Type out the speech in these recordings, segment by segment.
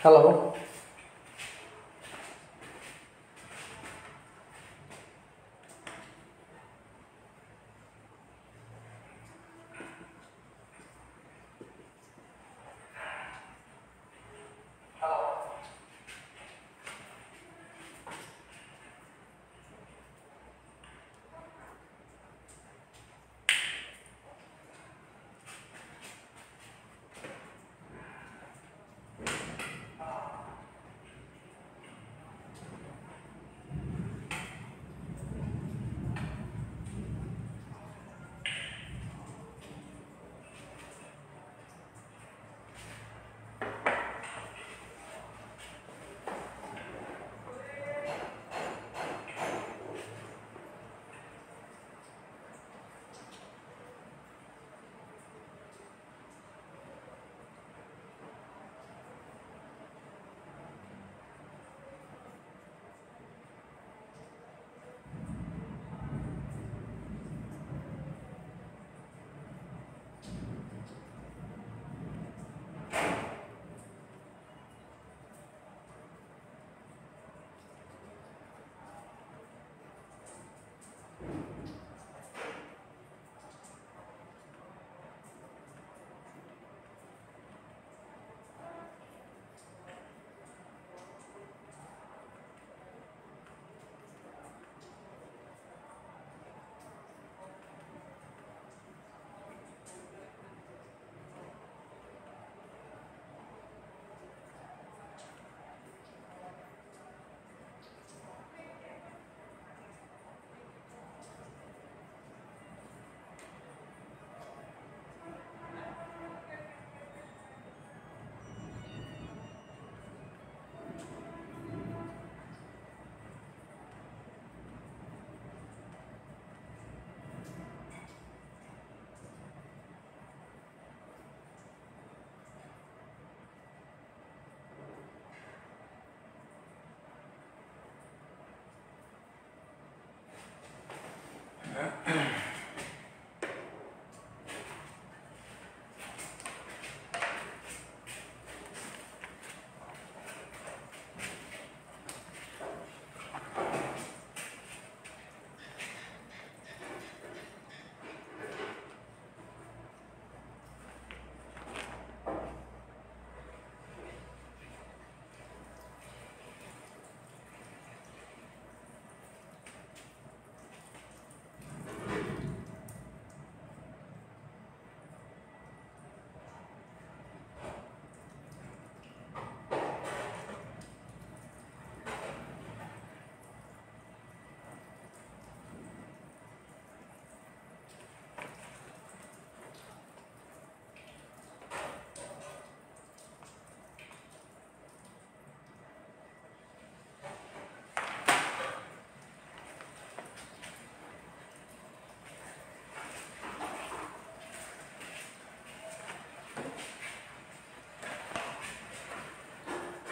Hello.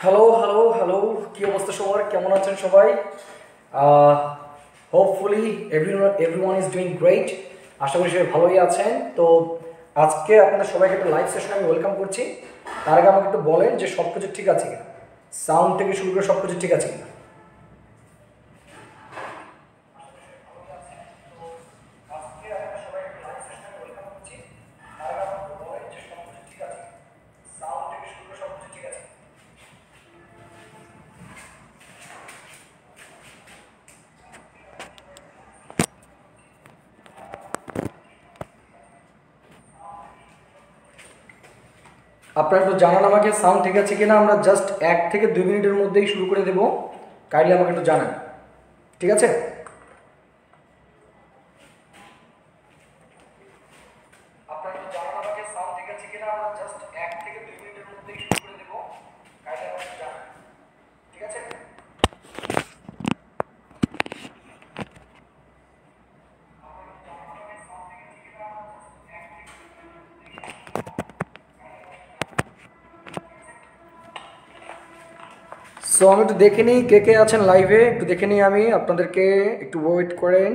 Hello hello hello, কি অবস্থা সবার? কেমন আছেন সবাই? Hopefully everyone is doing great. আশা করি সবাই ভালোই আছেন। তো আজকে আপনাদের সবাইকে একটা লাইভ সেশনে আমি ওয়েলকাম করছি। তার আগে আমাকে একটু বলেন যে সব কিছু ঠিক আছে কিনা, সাউন্ড থেকে শুরু করে সব কিছু ঠিক আছে কিনা। আপনারা একটু জানান আমাকে সাউন্ড ঠিক আছে কিনা। আমরা জাস্ট 1 থেকে 2 মিনিটের মধ্যেই শুরু করে দেব। কাইন্ডলি আমাকে একটু জানান, ঠিক আছে? আপনারা একটু জানান আমাকে সাউন্ড ঠিক আছে কিনা। আমরা জাস্ট 1 থেকে 2 মিনিটের মধ্যেই শুরু করে দেব। কাইন্ডলি আমাকে একটু জানান, ঠিক আছে? সো আমি একটু দেখে নিই কে কে আছেন লাইভে, একটু দেখে নিই আমি আপনাদেরকে, একটু ওয়েট করেন।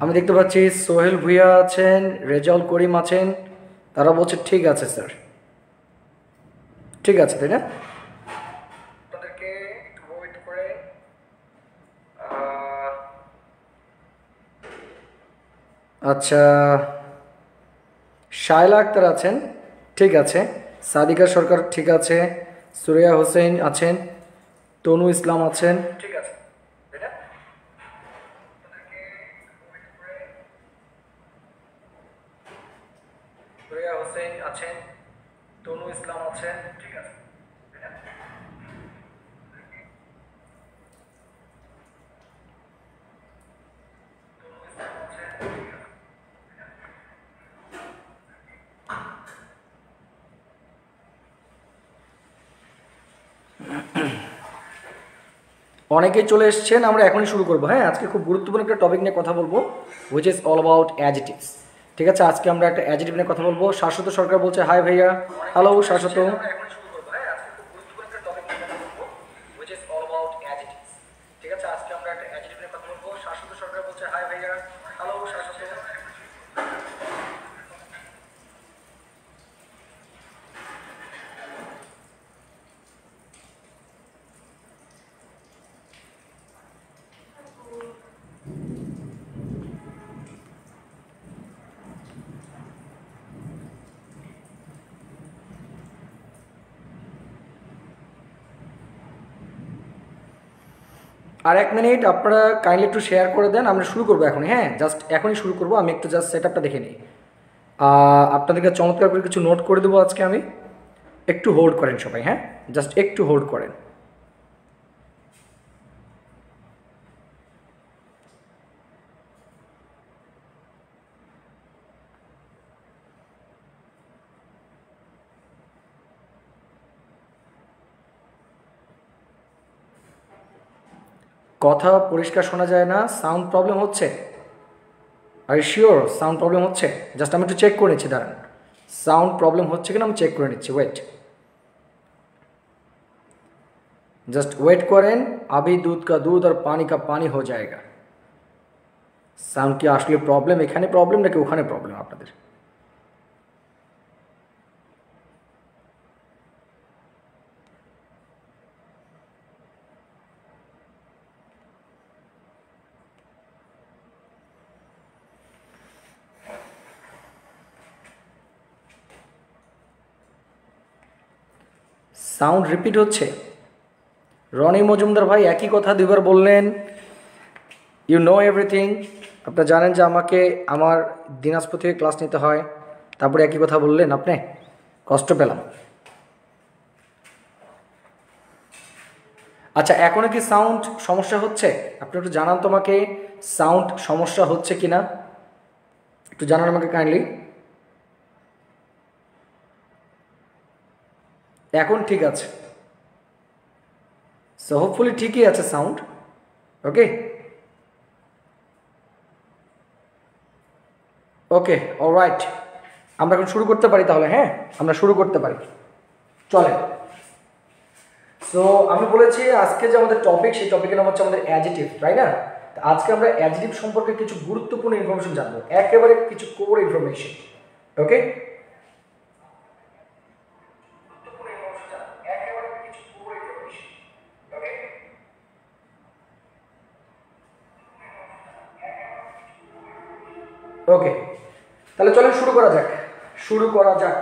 আমি দেখতে পাচ্ছি সোহেল ভুইয়া আছেন, রেজাউল করিম আছেন, তারা বলছে ঠিক আছে স্যার। ঠিক আছে, তাই না? আপনাদেরকে একটু ওয়েট করে আচ্ছা, শায়লা আক্তার আছেন, ঠিক আছে। সাদিকা সরকার, ঠিক আছে। সুরিয়া হোসেন আছেন, তনু ইসলাম আছেন, ঠিক আছে। সুরিয়া হোসেন আছেন, তনু ইসলাম আছেন, ঠিক আছে। অনেকেই চলে এসেছেন, আমরা এখনই শুরু করবো। হ্যাঁ, আজকে খুব গুরুত্বপূর্ণ একটা টপিক নিয়ে কথা বলবো, হুইচ ইজ অল অ্যাবাউট অ্যাডজেটিভস। ঠিক আছে, আজকে আমরা একটা অ্যাডজেটিভ নিয়ে কথা বলবো। শাশ্বত সরকার বলছে হাই ভাইয়া, হ্যালো শাশ্বত। ঠিক আছে, আজকে আমরা একটা অ্যাডজেটিভ নিয়ে কথা বলবো। শাশ্বত সরকার বলছে হাই ভাইয়া, হ্যালো শাশ্বত। আর 1 মিনিট আপনারা কাইন্ডলি একটু শেয়ার করে দেন, আমরা শুরু করবো এখন। হ্যাঁ, জাস্ট এখনই শুরু করবো। আমি একটু জাস্ট সেট আপটা দেখে নিই। আপনাদেরকে চমৎকার করে কিছু নোট করে দেবো আজকে আমি। একটু হোল্ড করেন সবাই, হ্যাঁ, জাস্ট একটু হোল্ড করেন। কথা পরিষ্কার শোনা যায় না, সাউন্ড প্রবলেম হচ্ছে। আর শিওর সাউন্ড প্রবলেম হচ্ছে? জাস্ট আমি একটু চেক করে নিচ্ছি, দাঁড়ান। সাউন্ড প্রবলেম হচ্ছে কিনা আমি চেক করে নিচ্ছি, ওয়েট, জাস্ট ওয়েট করেন। আবি দুধ কা দুধ আর পানি কা পানি হো যায়গা। সাউন্ড কি আসলে প্রবলেম, এখানে প্রবলেম নাকি ওখানে প্রবলেম আপনাদের? সাউন্ড রিপিট হচ্ছে। রনি মজুমদার ভাই একই কথা দুইবার বললেন। You know everything. আপনারা জানেন যে আমাকে আমার দিনাজপুর থেকে ক্লাস নিতে হয়, তারপরে একই কথা বললেন আপনি, কষ্ট পেলাম। আচ্ছা, এখনও কি সাউন্ড সমস্যা হচ্ছে? আপনি একটু জানান তোমাকে, সাউন্ড সমস্যা হচ্ছে কিনা একটু জানান আমাকে কাইন্ডলি। এখন ঠিক আছে, সো হোপফুলি ঠিকই আছে সাউন্ড। ওকে ওকে, অলরাইট, আমরা এখন শুরু করতে পারি তাহলে। হ্যাঁ, আমরা শুরু করতে পারি, চলে। সো আমি বলেছি আজকে যে আমাদের টপিক, সেই টপিকের নাম হচ্ছে আমাদের অ্যাডজেটিভ, তাই না? আজকে আমরা অ্যাডজেটিভ সম্পর্কে কিছু গুরুত্বপূর্ণ ইনফরমেশন জানবো, একেবারে কিছু কোর ইনফরমেশন। ওকে, ওকে, তাহলে চলেন শুরু করা যাক। শুরু করা যাক।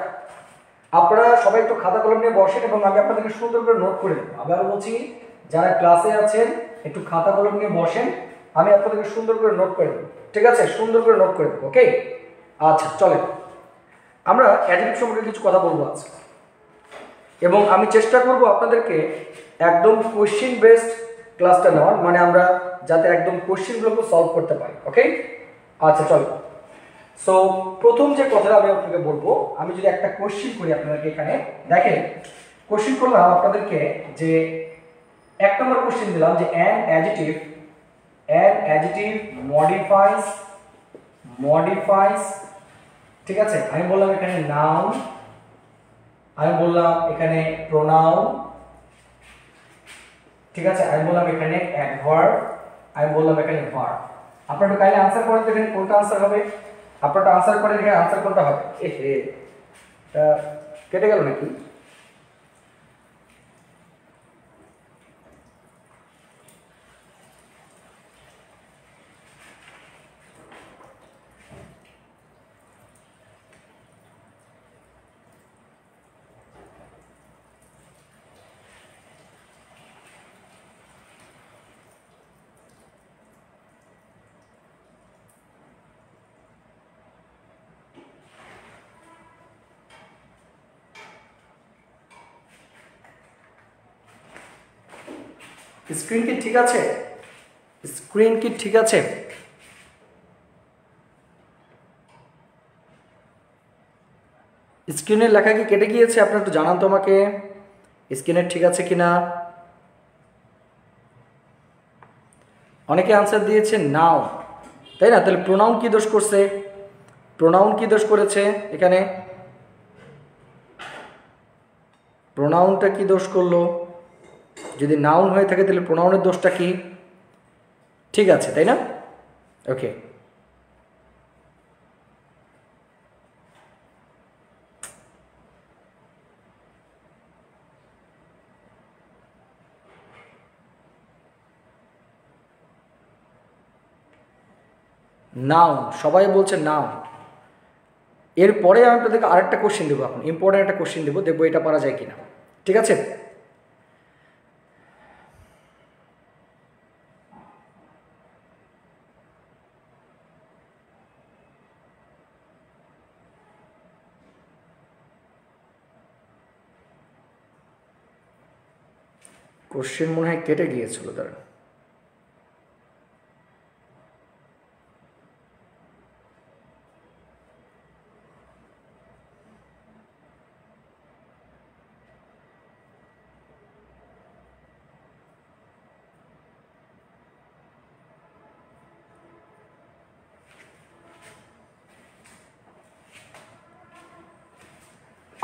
আপনারা সবাই একটু খাতা কলম নিয়ে বসেন এবং আমি আপনাদেরকে সুন্দর করে নোট করে দেবো। আবার বলছি, যারা ক্লাসে আছেন একটু খাতা কলম নিয়ে বসেন, আমি আপনাদেরকে সুন্দর করে নোট করে দেবো। ঠিক আছে, সুন্দর করে নোট করে দেবো। ওকে, আচ্ছা চলেন আমরা অ্যাডজেক্টিভ সম্পর্কে কিছু কথা বলবো আজকে, এবং আমি চেষ্টা করব আপনাদেরকে একদম কোশ্চেন বেসড ক্লাসটা নেওয়ার, মানে আমরা যাতে একদম কোশ্চেনগুলোকে সলভ করতে পারি। ওকে, আচ্ছা চলো। সো প্রথম যে কথাটা আমি আপনাকে বলবো, আমি যদি একটা কোশ্চেন করি আপনাদেরকে, এখানে দেখেন কোশ্চেন করলাম আপনাদেরকে যে 1 নম্বর কোশ্চেন দিলাম যে অ্যান অ্যাডজেটিভ মডিফাইস, ঠিক আছে। আমি বললাম এখানে নাউন, আমি বললাম এখানে প্রোনাউন, ঠিক আছে। আমি বললাম এখানে অ্যাডভার্ব, আমি বললাম এখানে ভার্ব। আপনারা একটু কাইন্ডলি আনসার করেন, দেখেন কোনটা আনসার হবে। আপনারা আনসার করেন, এখানে আনসার কোনটা হবে। এটা কেটে গেল নাকি? স্ক্রিন কি ঠিক আছে? স্ক্রিন কি ঠিক আছে? স্ক্রিনের লেখা কি কেটে গিয়েছে? আপনারা একটু জানান তো আমাকে, স্ক্রিনের ঠিক আছে কিনা। অনেকে আনসার দিয়েছে নাও, তাই না? তাহলে প্রোনাউন কি দোষ করছে? প্রোনাউন কি দোষ করেছে এখানে? প্রোনাউনটা কি দোষ করলো? যদি নাউন হয়ে থাকে তাহলে প্রোনাউনের দোষটা কি? ঠিক আছে, তাই না? ওকে, নাউন সবাই বলছে নাউন। এরপরে আমি আপনাদেরকে আরেকটা কোশ্চেন দেবো, এখন ইম্পর্টেন্ট একটা কোশ্চেন দেবো, দেখবো এটা পারা যায় কিনা। ঠিক আছে? কোশ্চেন মনে হয় কেটে গিয়েছিল তার।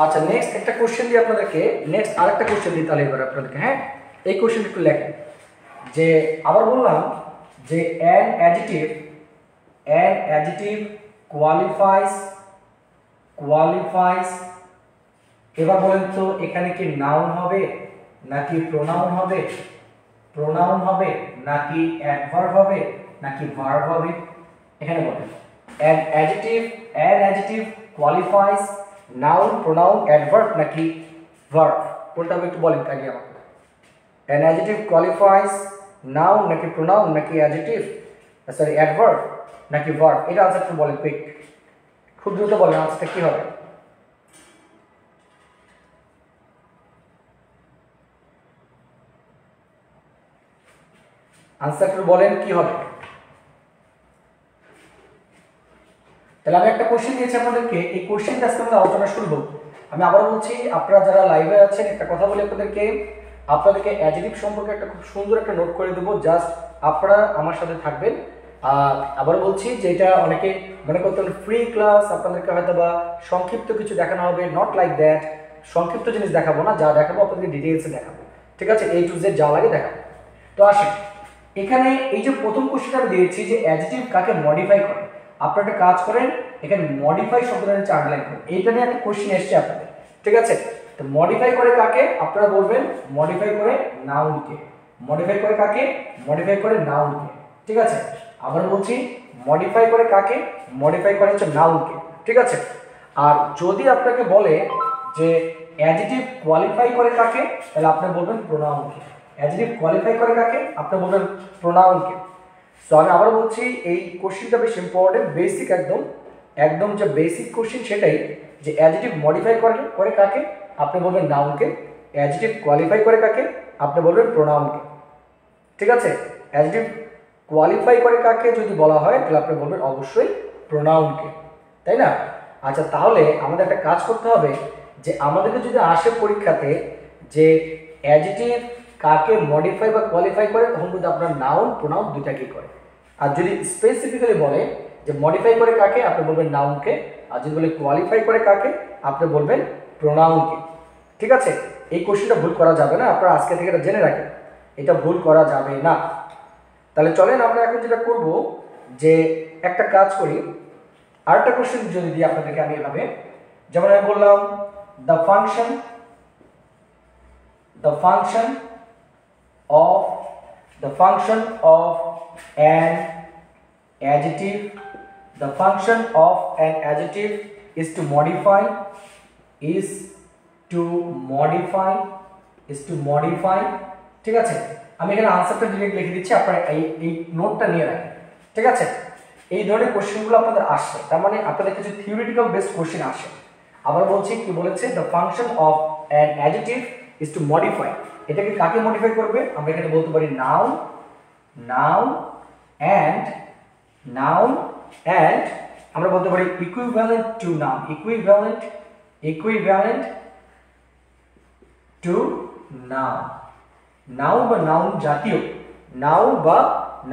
আচ্ছা, নেক্সট একটা কোশ্চেন দিই আপনাদেরকে, নেক্সট আরেকটা কোশ্চেন দিই তাহলে এবার আপনাদেরকে। হ্যাঁ, এই কোশ্চেন একটু লেখেন যে আবার বললাম যে অ্যান অ্যাডজেক্টিভ কোয়ালিফাইস। এবার বলেন তো এখানে কি নাউন হবে নাকি প্রোনাউন হবে? প্রোনাউন হবে নাকি অ্যাডভার্ব হবে নাকি ভার্ব হবে? এখানে বলেন অ্যাডজেক্টিভ কোয়ালিফাইস নাউন, প্রোনাউন, অ্যাডভার্ব নাকি ভার্ব? কোনটা হবে একটু বলেন আগে আমাকে। An adjective qualifies noun নাকি pronoun নাকি adjective, সরি adverb নাকি verb? এটা আনসার একটু বলেন কুইক, খুব দ্রুত বলেন আনসারটা কি হবে। আনসার একটু বলেন কি হবে। তাহলে আমি একটা কোশ্চেন দিয়েছি আপনাদেরকে, এই কোশ্চেনটা আজকে আমরা আলোচনা শুরু। আমি আবার বলছি, আপনারা যারা লাইভে আছেন একটা কথা বলি আপনাদেরকে অ্যাডজেক্টিভ সম্পর্কে একটা খুব সুন্দর একটা নোট করে দেবো, জাস্ট আপনারা আমার সাথে থাকবেন। আবার বলছি যে এটা অনেকে মনে করতেন ফ্রি ক্লাস, আপনাদেরকে হয়তো বা সংক্ষিপ্ত কিছু দেখানো হবে, নট লাইক দ্যাট। সংক্ষিপ্ত জিনিস দেখাবো না, যা দেখাবো আপনাদেরকে ডিটেইলসে দেখাবো। ঠিক আছে, A to Z যা লাগে দেখাবো। তো আসেন, এখানে এই যে প্রথম কোশ্চেনটা আমি দিয়েছি যে অ্যাডজেক্টিভ কাকে মডিফাই করে, আপনারা একটা কাজ করেন, এখানে মডিফাই শব্দটা নিচে আন্ডারলাইন করেন। এইটা নিয়ে একটা কোশ্চেন এসছে আপনাদের। ঠিক আছে, তো মডিফাই করে কাকে? আপনারা বলবেন মডিফাই করে নাউনকে। মডিফাই করে কাকে? মডিফাই করে নাউনকে। ঠিক আছে, আবার বলছি, মডিফাই করে কাকে? মডিফাই করে হচ্ছে নাউনকে। ঠিক আছে, আর যদি আপনাকে বলে যে অ্যাডজেক্টিভ কোয়ালিফাই করে কাকে, তাহলে আপনি বলবেন প্রোনাউনকে। অ্যাডজেক্টিভ কোয়ালিফাই করে কাকে? আপনি বলবেন প্রোনাউনকে। সো আমি আবার বলছি, এই কোশ্চেনটা বেশ ইম্পর্টেন্ট, বেসিক, একদম যে বেসিক কোশ্চেন সেটাই, যে অ্যাডজেক্টিভ মডিফাই করে কাকে? আপনি বলবেন নাউনকে। অ্যাডজেক্টিভ কোয়ালিফাই করে কাকে? আপনি বলবেন প্রোনাউনকে। ঠিক আছে, অ্যাডজেক্টিভ কোয়ালিফাই করে কাকে যদি বলা হয় তাহলে আপনি বলবেন অবশ্যই প্রোনাউনকে, তাই না? আচ্ছা, তাহলে আমাদের একটা কাজ করতে হবে যে আমাদেরকে যদি আসে পরীক্ষাতে যে অ্যাডজেক্টিভ কাকে মডিফাই বা কোয়ালিফাই করে, তখন কিন্তু আপনার নাউন প্রোনাউন দুইটাকেই করে। আর যদি স্পেসিফিক্যালি বলে যে মডিফাই করে কাকে, আপনি বলবেন নাউনকে। আর যদি বলে কোয়ালিফাই করে কাকে, আপনি বলবেন প্রোনাউনকে। ঠিক আছে, এই কোশ্চেনটা ভুল করা যাবে না, আপনারা আজকে থেকে এটা জেনে রাখেন, এটা ভুল করা যাবে না। তাহলে চলেন আমরা এখন যেটা করব যে একটা কাজ করি, আরেকটা কোশ্চেন যদি দিই আপনাদেরকে আমি এভাবে, যেমন আমি বললাম the function of an adjective is to modify ঠিক আছে, আমি এখানে আনসারটা ডিরেক্ট লিখে দিচ্ছি, আপনারা এই নোটটা নিয়ে রাখেন। ঠিক আছে, এই ধরনের কোশ্চেনগুলো আপনাদের আসছে, তার মানে আপনাদের কিছু থিওরিটিক্যাল বেসড কোশ্চেন আসে। আবার বলছি, কি বলেছে, the function of an adjective is to modify. এটাকে কাকে মডিফাই করবে? আমরা এখানে বলতে পারি noun, noun and noun and আমরা বলতে পারি equivalent to noun, equivalent, equivalent to noun, noun বা নাউন জাতীয়, নাউন বা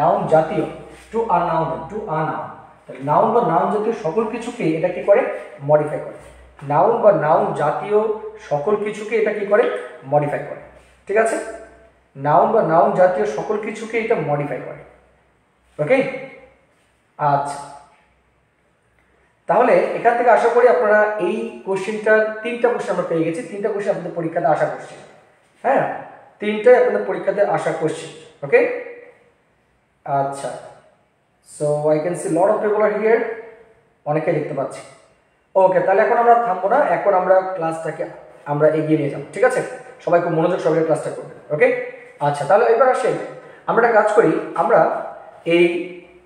নাউন জাতীয়, to a noun, to a noun. Noun বা নাউন জাতীয় সকল কিছুকে এটা কি করে? মডিফাই করে। নাউন বা নাউন জাতীয় সকল কিছুকে এটা কি করে? মডিফাই করে। ঠিক আছে, নাউন বা নাউন জাতীয় সকল কিছুকে এটা মডিফাই করে। ওকে, আচ্ছা, তাহলে এখান থেকে আশা করি আপনারা এই কোশ্চেনটা, 3টা কোশ্চেন আমরা পেয়ে গেছি, 3টা কোশ্চেন আপনাদের পরীক্ষাতে আসা করছে। হ্যাঁ, 3টাই আপনাদের পরীক্ষাতে আসা করছে। ওকে, আচ্ছা, so I can C lot of people R here, অনেকে দেখতে পাচ্ছি। ওকে, তাহলে এখন আমরা থামবো না, এখন আমরা ক্লাসটাকে আমরা এগিয়ে নিয়ে যাব। ঠিক আছে, সবাই খুব মনোযোগ সহকারে ক্লাসটা করবে। ওকে, আচ্ছা, তাহলে এবার আসেন আমরা একটা কাজ করি, আমরা এই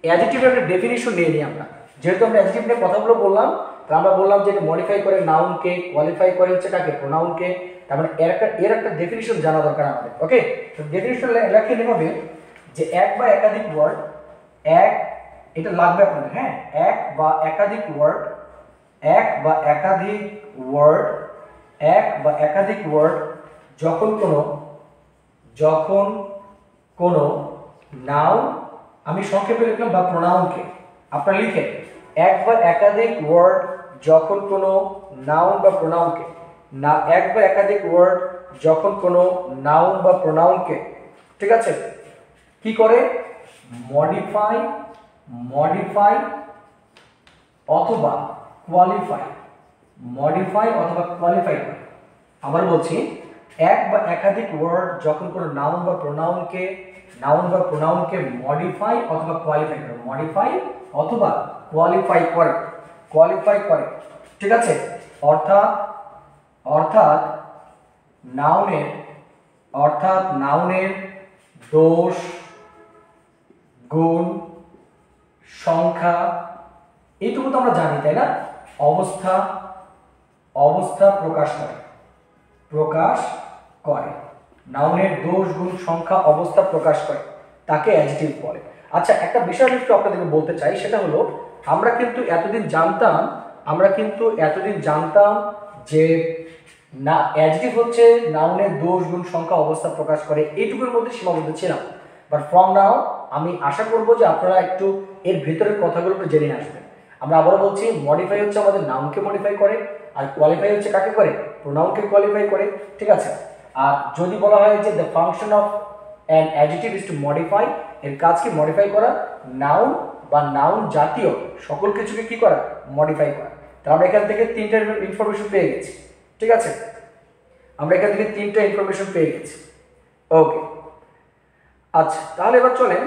অ্যাডজেক্টিভের একটা ডেফিনিশন নিয়ে নিই। আমরা যেহেতু আমরা অ্যাডজেক্টিভ নিয়ে কথাগুলো বললাম, তাহলে আমরা বললাম যে এটা মডিফাই করে নাউনকে, কোয়ালিফাই করে হচ্ছে কাকে? প্রোনাউনকে। তার মানে এর একটা ডেফিনিশন জানা দরকার আমাদের। ওকে, তো ডেফিনিশন লেখা হবে যে এক বা একাধিক ওয়ার্ড, এক, এটা লাগবে আপনাদের, হ্যাঁ, এক বা একাধিক ওয়ার্ড, এক বা একাধিক ওয়ার্ড, এক বা একাধিক ওয়ার্ড যখন কোনো নাউন, আমি সংক্ষেপে লিখলাম, বা প্রোনাউনকে আপনারা লিখেন, এক বা একাধিক ওয়ার্ড যখন কোনো নাউন বা প্রোনাউনকে, না, এক বা একাধিক ওয়ার্ড যখন কোনো নাউন বা প্রোনাউনকে, ঠিক আছে, কি করে? মডিফাই, মডিফাই অথবা কোয়ালিফাই, মডিফাই অথবা কোয়ালিফাই করে। আবার বলছি, এক বা একাধিক ওয়ার্ড যখন কোনো নাউন বা প্রোনাউনকে, নাউন বা প্রোনাউনকে মডিফাই অথবা কোয়ালিফাই করে, মডিফাই অথবা কোয়ালিফাই করে, কোয়ালিফাই করে। ঠিক আছে, অর্থাৎ নাউনের দোষ, গুণ, সংখ্যা, এইটুকু তো আমরা জানি, তাই না? অবস্থা প্রকাশ করে, নাউনের দোষ, গুণ, সংখ্যা, অবস্থা প্রকাশ করে, তাকে অ্যাডজেক্টিভ বলে। আচ্ছা, একটা বিষয় আমি একটু আপনাদেরকে বলতে চাই, সেটা হলো আমরা কিন্তু এতদিন জানতাম যে না, অ্যাডজেক্টিভ হচ্ছে নাউনের দোষ, গুণ, সংখ্যা, অবস্থা প্রকাশ করে, এইটুকুর মধ্যে সীমাবদ্ধ ছিলাম। বাট ফ্রম নাও আমি আশা করব যে আপনারা একটু এর ভিতরের কথাগুলো একটু জেনে আসবেন। আমরা আবারও বলছি, মডিফাই হচ্ছে আমাদের নাউনকে মডিফাই করে, আর কোয়ালিফাই হচ্ছে কাকে করে? প্রোনাউনকে কোয়ালিফাই করে। ঠিক আছে, আর যদি বলা হয় যে the function of an adjective is to modify, এর কাজ কি? মডিফাই করা, নাউন বা নাউন জাতীয় সকল কিছুকে কি করা? মডিফাই করা। তাহলে আমরা এখান থেকে 3টা ইনফরমেশন পেয়ে গেছি। ঠিক আছে, আমরা এখান থেকে 3টা ইনফরমেশন পেয়ে গেছি। ওকে, আচ্ছা, তাহলে এবার চলেন,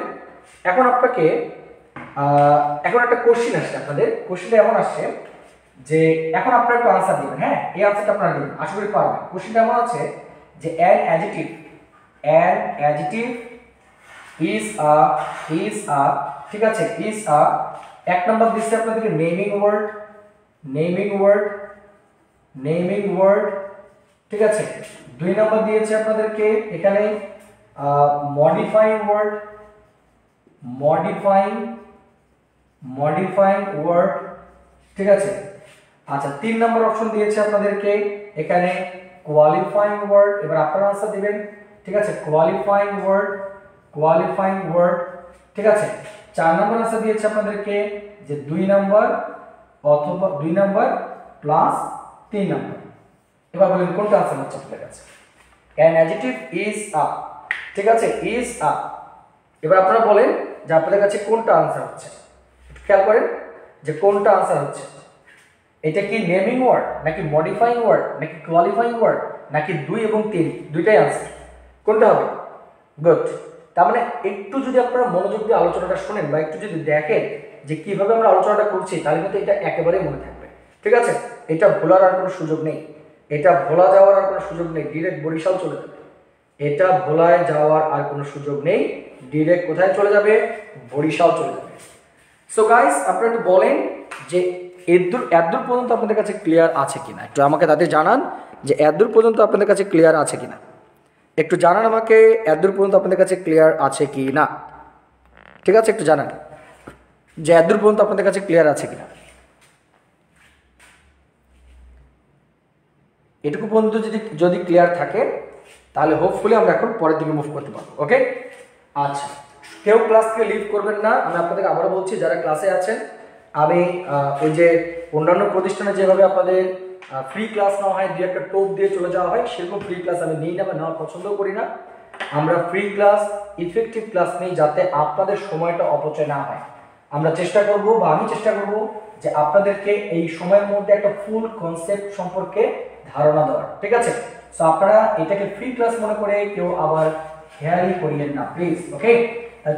এখন আপনাকে এখন একটা কোশ্চিন আসছে আপনাদের। কোশ্চিনটা এমন আসছে যে এখন আপনারা একটু আনসার দিবেন। হ্যাঁ, এই আনসারটা আপনারা দিবেন, আশা করি পারবেন। কোশ্চিনটা এমন আছে যে অ্যান অ্যাডজেক্টিভ ইজ আ, ঠিক আছে, ইজ আ, এক নম্বর দিচ্ছে আপনাদেরকে নেমিং ওয়ার্ড, ঠিক আছে। 2 নম্বর দিয়েছে আপনাদেরকে এখানে মডিফাইং ওয়ার্ড, ঠিক আছে। আচ্ছা, 3 নম্বর অপশন দিয়েছে আপনাদেরকে এখানে কোয়ালিফাইং ওয়ার্ড। এবার আপনারা আনসার দিবেন, ঠিক আছে, কোয়ালিফাইং ওয়ার্ড, ঠিক আছে। 4 নম্বর আনসার দিয়েছে আপনাদেরকে যে 2 নম্বর অথবা 2 নম্বর প্লাস 3 নম্বর। এবার বলেন কোনটা আনসার হচ্ছে আপনাদের কাছে? অ্যান অ্যাডজেক্টিভ ইজ আ, ঠিক আছে, ইজ আ। এবার আপনারা বলেন যে আপনাদের কাছে কোনটা আনসার হচ্ছে। খেয়াল করেন যে কোনটা আনসার হচ্ছে। এটা কি নেমিং ওয়ার্ড, নাকি মডিফাইং ওয়ার্ড, নাকি কোয়ালিফাইং ওয়ার্ড, নাকি 2 এবং 3 দুইটাই আনসার? কোনটা হবে? গুড। তার মানে একটু যদি আপনারা মনোযোগ দিয়ে আলোচনাটা শুনেন বা একটু যদি দেখেন যে কিভাবে আমরা আলোচনাটা করছি, তাহলে কিন্তু এটা একেবারেই মনে থাকবে। ঠিক আছে, এটা ভোলার আর কোনো সুযোগ নেই, এটা ভোলা যাওয়ার আর কোনো সুযোগ নেই, ডিরেক্ট বরিশাল চলে যাবে। এটা ভোলায় যাওয়ার আর কোনো সুযোগ নেই, ডিরেক্ট কোথায় চলে যাবে? বরিশাল চলে যাবে। সো গাইস, আপনারা একটু বলেন যে এদূর পর্যন্ত আপনাদের কাছে ক্লিয়ার আছে কিনা, একটু আমাকে তাদের জানান যে এদূর পর্যন্ত আপনাদের কাছে ক্লিয়ার আছে কিনা। একটু জানান আমাকে এতদূর পর্যন্ত আপনাদের কাছে ক্লিয়ার আছে কি না। ঠিক আছে, একটু জানান যে এতদূর পর্যন্ত আপনাদের কাছে ক্লিয়ার আছে কিনা। এটুকু পর্যন্ত যদি ক্লিয়ার থাকে তাহলে হোপফুলি আমরা এখন পরের দিকে মুভ করতে পারবো। ওকে, আচ্ছা, কেউ ক্লাস থেকে লিভ করবেন না। আমি আপনাদেরকে আবারও বলছি, যারা ক্লাসে আছেন, আমি ওই যে অন্যান্য প্রতিষ্ঠানে যেভাবে আপনাদের ফ্রি ক্লাস নেওয়া হয়, দু একটা টোপ দিয়ে চলে যাওয়া হয়, সেরকম ফ্রি ক্লাস আমি নিই না বা নেওয়া পছন্দও করি না। আমরা ফ্রি ক্লাস, ইফেক্টিভ ক্লাস নিই, যাতে আপনাদের সময়টা অপচয় না হয়। আমরা চেষ্টা করব, বা আমি চেষ্টা করব, যে আপনাদেরকে এই সময়ের মধ্যে একটা ফুল কনসেপ্ট সম্পর্কে ধারণা দেওয়ার। ঠিক আছে, সো আপনারা এটাকে ফ্রি ক্লাস মনে করে কেউ আবার হেয়ারই করিয়েন না প্লিজ। ওকে,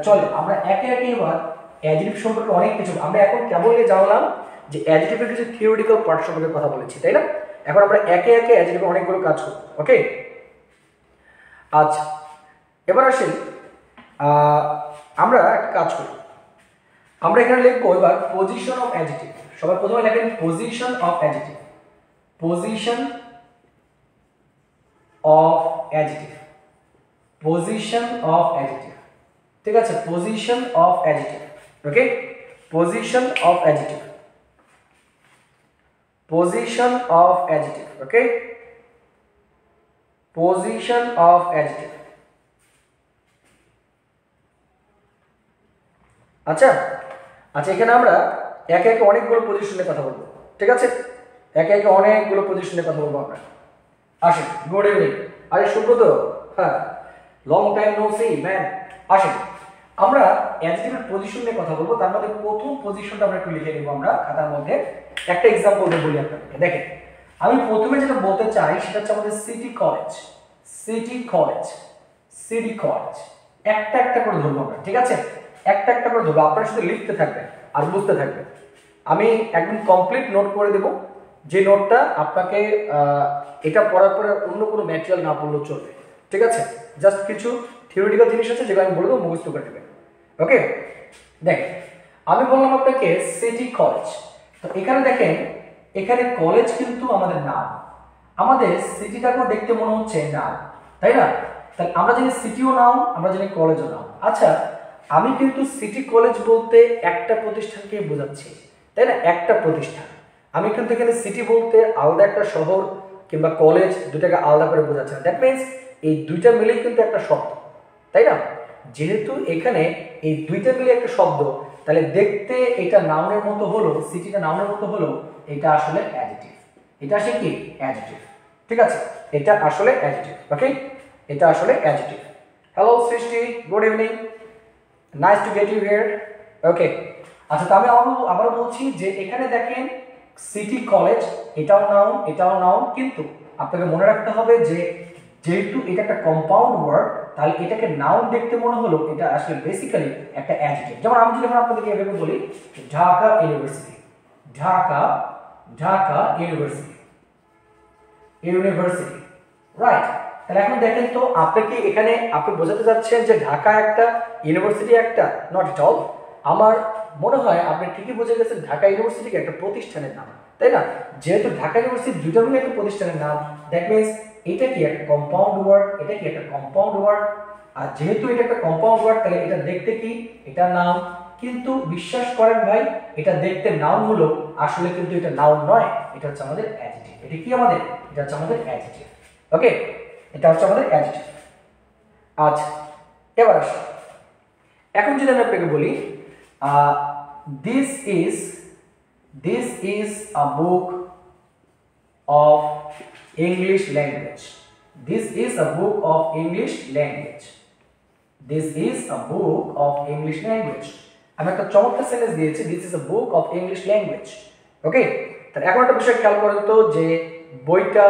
চলে আমরা একে একে এবার অ্যাডজেক্টিভ সম্পর্কে অনেক কিছু আমরা এখন কেবলই জানলাম যে অ্যাডজেক্টিভের কিছু থিওরিটিক্যাল পার্ট সম্পর্কে কথা বলেছি, তাই না? এখন আমরা একে একে অ্যাডজেক্টিভের অনেকগুলো কাজ করব। ওকে, আচ্ছা, এবার আসেন আমরা একটা কাজ করি। আমরা এখানে লিখবো এবার পজিশন অফ অ্যাডজেক্টিভ। সবার প্রথমে লেখেন position of adjective. Position of adjective, position of adjective. ঠিক আছে, position of adjective. Okay, position of adjective, position of adjective. Okay, position of adjective. আচ্ছা আচ্ছা, এখানে আমরা একে একে অনেকগুলো পজিশনের কথা বলবো। ঠিক আছে, একে একে অনেকগুলো পজিশনের কথা বলবো আমরা। আসেন, গুড ইভিনিং। আরে সুব্রত, হ্যাঁ, long time no see man. আসেন, আমরা অ্যাডজেক্টিভের পজিশন নিয়ে কথা বলবো। তার মধ্যে প্রথম পজিশনটা আমরা একটু লিখে নেব আমরা খাতার মধ্যে। একটা এক্সাম্পল দিয়ে বলি আপনাদেরকে। দেখেন, আমি প্রথমে যেটা বলতে চাই সেটা হচ্ছে আমাদের city college. City college, city college, একটা একটা করে ধরবো আমরা। ঠিক আছে, একটা একটা করে ধরবো, আপনারা শুধু লিখতে থাকবেন আর বুঝতে থাকবেন। আমি একদম কমপ্লিট নোট করে দেব, যে নোটটা আপনাকে এটা পড়ার পরে অন্য কোনো ম্যাটেরিয়াল না পড়লেও চলবে। ঠিক আছে, জাস্ট কিছু থিওরিটিক্যাল জিনিস আছে যেগুলো আমি বলে দেবো, মুখস্থ করে দেবেন। ওকে, দেখেন, আমি বললাম আপনাকে সিটি কলেজ। তো এখানে দেখেন, এখানে কলেজ কিন্তু আমাদের নাম, আমাদের সিটিটাকেও দেখতে মনে হচ্ছে নাম, তাই না? তাহলে আমরা জানি সিটিও নাম, আমরা জানি কলেজও নাম। আচ্ছা, আমি কিন্তু সিটি কলেজ বলতে একটা প্রতিষ্ঠানকে বোঝাচ্ছি, তাই না? একটা প্রতিষ্ঠান। আমি কিন্তু এখানে সিটি বলতে আলাদা একটা শহর কিংবা কলেজ দুটাকে আলাদা করে বোঝাচ্ছি না। দ্যাট মিনস এই দুইটা মিলেই কিন্তু একটা শব্দ, তাই না? যেহেতু এখানে এই দুইটা মিলে একটা শব্দ, তাহলে দেখতে এটা নাউনের মতো হলো, সিটিটা নাউনের মতো হলো, এটা আসলে অ্যাডজেক্টিভ। এটা আসলে কি? অ্যাডজেক্টিভ। ঠিক আছে, এটা আসলে অ্যাডজেক্টিভ। ওকে, এটা আসলে adjective. Hello Srishti, good evening, nice to get you here. Okay, আচ্ছা, তো আমি আবার বলছি যে এখানে দেখেন সিটি কলেজ, এটাও নাউন, এটাও নাউন, কিন্তু আপনাকে মনে রাখতে হবে যে যেহেতু এটা একটা কম্পাউন্ড ওয়ার্ড, তাহলে এটাকে নাউন দেখতে মনে হলো, এটা আসলে বেসিক্যালি একটা অ্যাডজেক্টিভ। যেমন আমি যদি আপনাদেরকে এভাবে বলি Dhaka university, Dhaka, Dhaka university, university, right? তাহলে এখন দেখেন তো, আপনি কি এখানে আপনি বোঝাতে যাচ্ছেন যে ঢাকা একটা, ইউনিভার্সিটি একটা? Not at all. আমার মনে হয় আপনি ঠিকই বুঝে গেছেন ঢাকা ইউনিভার্সিটি একটা প্রতিষ্ঠানের নাম, তাই না? যেহেতু ঢাকা ইউনিভার্সিটি দুটো মিলে একটা প্রতিষ্ঠানের নাম, দ্যাট মিনস এটা কি একটা কম্পাউন্ড ওয়ার্ড, এটা কি একটা কম্পাউন্ড ওয়ার্ড। আর যেহেতু এটা একটা কম্পাউন্ড ওয়ার্ড, তাহলে এটা দেখতে কি? এটা নাউন। কিন্তু বিশ্বাস করেন ভাই, এটা দেখতে নাউন হলো, আসলে কিন্তু এটা নাউন নয়, এটা হচ্ছে আমাদের অ্যাডজেক্টিভ। এটা কি আমাদের? এটা হচ্ছে আমাদের অ্যাডজেক্টিভ। ওকে, এটা হচ্ছে আমাদের অ্যাডজেক্টিভ। আচ্ছা, এবার আসুন, এখন যদি আমি আপনাকে বলি this is a book of English language. This is a book of English language. This is a book of English language. আমি একটা চমৎকার সেন্টেন্স দিয়েছি, this is a book of English language. ওকে, তাহলে এখন একটা বিষয় খেয়াল করেন তো, যে বইটা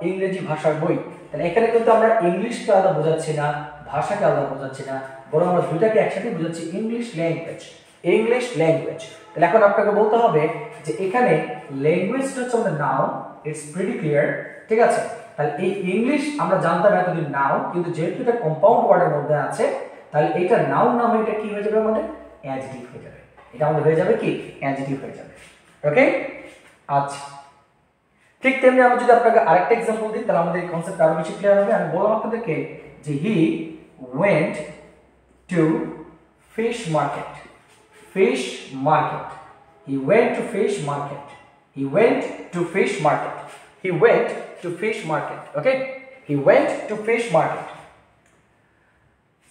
ইংরেজি ভাষার বই। তাহলে এখানে কিন্তু আমরা ইংলিশকে আলাদা বোঝাচ্ছি না, ভাষাকে আলাদা বোঝাচ্ছি না, বরং আমরা দুইটাকে একসাথে বোঝাচ্ছি, ইংলিশ ল্যাঙ্গুয়েজ, ইংলিশ ল্যাঙ্গুয়েজ। তাহলে এখন আপনাকে বলতে হবে যে এখানে ল্যাঙ্গুয়েজটা হচ্ছে আমাদের নাউন, ইটস প্রিটি ক্লিয়ার। ঠিক আছে, তাহলে এই ইংলিশ আমরা জানতাম এতদিন নাউন, কিন্তু যেহেতু এটা কম্পাউন্ড ওয়ার্ডের মধ্যে আছে, তাহলে এটা নাউন না হয়ে এটা কি হয়ে যাবে? আমাদের অ্যাডজেক্টিভ হয়ে যাবে। এটা আমাদের হয়ে যাবে কি? অ্যাডজেক্টিভ হয়ে যাবে। ওকে, আচ্ছা, ঠিক তেমনি আমি যদি আপনাকে আরেকটা এক্সাম্পল দিই, তাহলে আমাদের এই কনসেপ্ট আরো বেশি ক্লিয়ার হবে। আমি বললাম আপনাদেরকে যে he went to fish market, fish market, he went to fish market, he went to fish market, he went to fish market, okay, he went to fish market.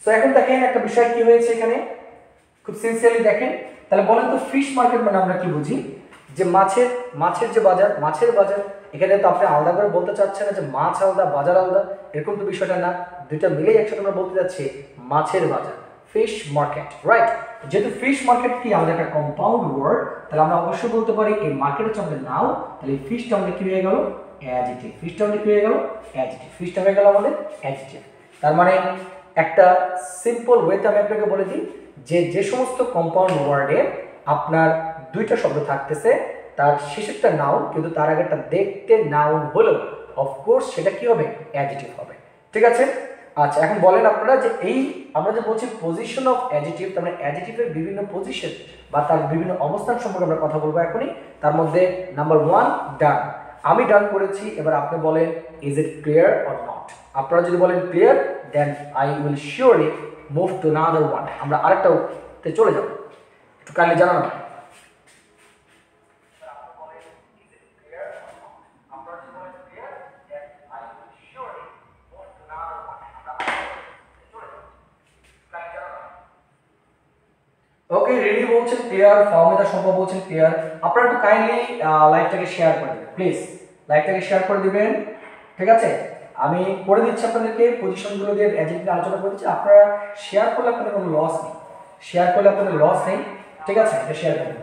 So এখন দেখেন একটা বিষয় কি হয়েছে এখানে, খুব সিনসিয়ারলি দেখেন। তাহলে বলেন তো ফিশ মার্কেট মানে আমরা কি বুঝি, যে মাছের যে বাজার, মাছের বাজার। এখানে তো আপনি আলাদা করে বলতে চাচ্ছেন না যে মাছ আলাদা বাজার আলাদা, এরকম তো বিষয়টা না, দুইটা মিলেই একসাথে আমরা বলতে যাচ্ছি মাছের বাজার, ফিশ মার্কেট, রাইট। যেহেতু ফিশ মার্কেট কি আমাদের একটা কম্পাউন্ড ওয়ার্ড, তাহলে আমরা অবশ্যই বলতে পারি এই মার্কেট হচ্ছে আমাদের নাউন, তাহলে এই ফিশটা আমাদের কি হয়ে গেল, অ্যাডজেক্টিভ। ফিশটা আমাদের কি হয়ে গেল, অ্যাডজেক্টিভ। ফিশটা হয়ে গেল আমাদের অ্যাডজেক্টিভ। তার মানে একটা সিম্পল ওয়েতে আমি আপনাকে বলে দিই যে যে সমস্ত কম্পাউন্ড ওয়ার্ডে আপনার দুইটা শব্দ থাকতেছে, তার শেষেরটা নাউন কিন্তু তার আগেরটা দেখতে নাউন হলেও অফকোর্স সেটা কি হবে, অ্যাডজেক্টিভ হবে, ঠিক আছে। আচ্ছা এখন বলেন আপনারা যে এই আমরা যে বলছি পজিশন অফ অ্যাডজেক্টিভ, তার মানে অ্যাডজেক্টিভের বিভিন্ন পজিশন বা তার বিভিন্ন অবস্থান সম্পর্কে আমরা কথা বলবো এখনই। তার মধ্যে নাম্বার 1 ডান, আমি ডান করেছি, এবার আপনি বলেন is it clear or not. আপনারা যদি বলেন clear, then I will surely move to another one, আমরা আরেকটাতে চলে যাব, একটু কাইন্ডলি জানানো। ওকে, রেডি বলছেন ক্লিয়ার, ফাহমিদা সম্ভব বলছেন ক্লিয়ার। আপনারা একটু কাইন্ডলি লাইভটাকে শেয়ার করে দিবেন, প্লিজ লাইভটাকে শেয়ার করে দিবেন, ঠিক আছে। আমি করে দিচ্ছি আপনাদেরকে পজিশনগুলো দিয়ে অ্যাডজেক্টিভ আলোচনা করে দিচ্ছি, আপনারা শেয়ার করলে আপনাদের কোনো লস নেই, শেয়ার করলে আপনাদের লস নেই, ঠিক আছে, এটা শেয়ার করে দিন।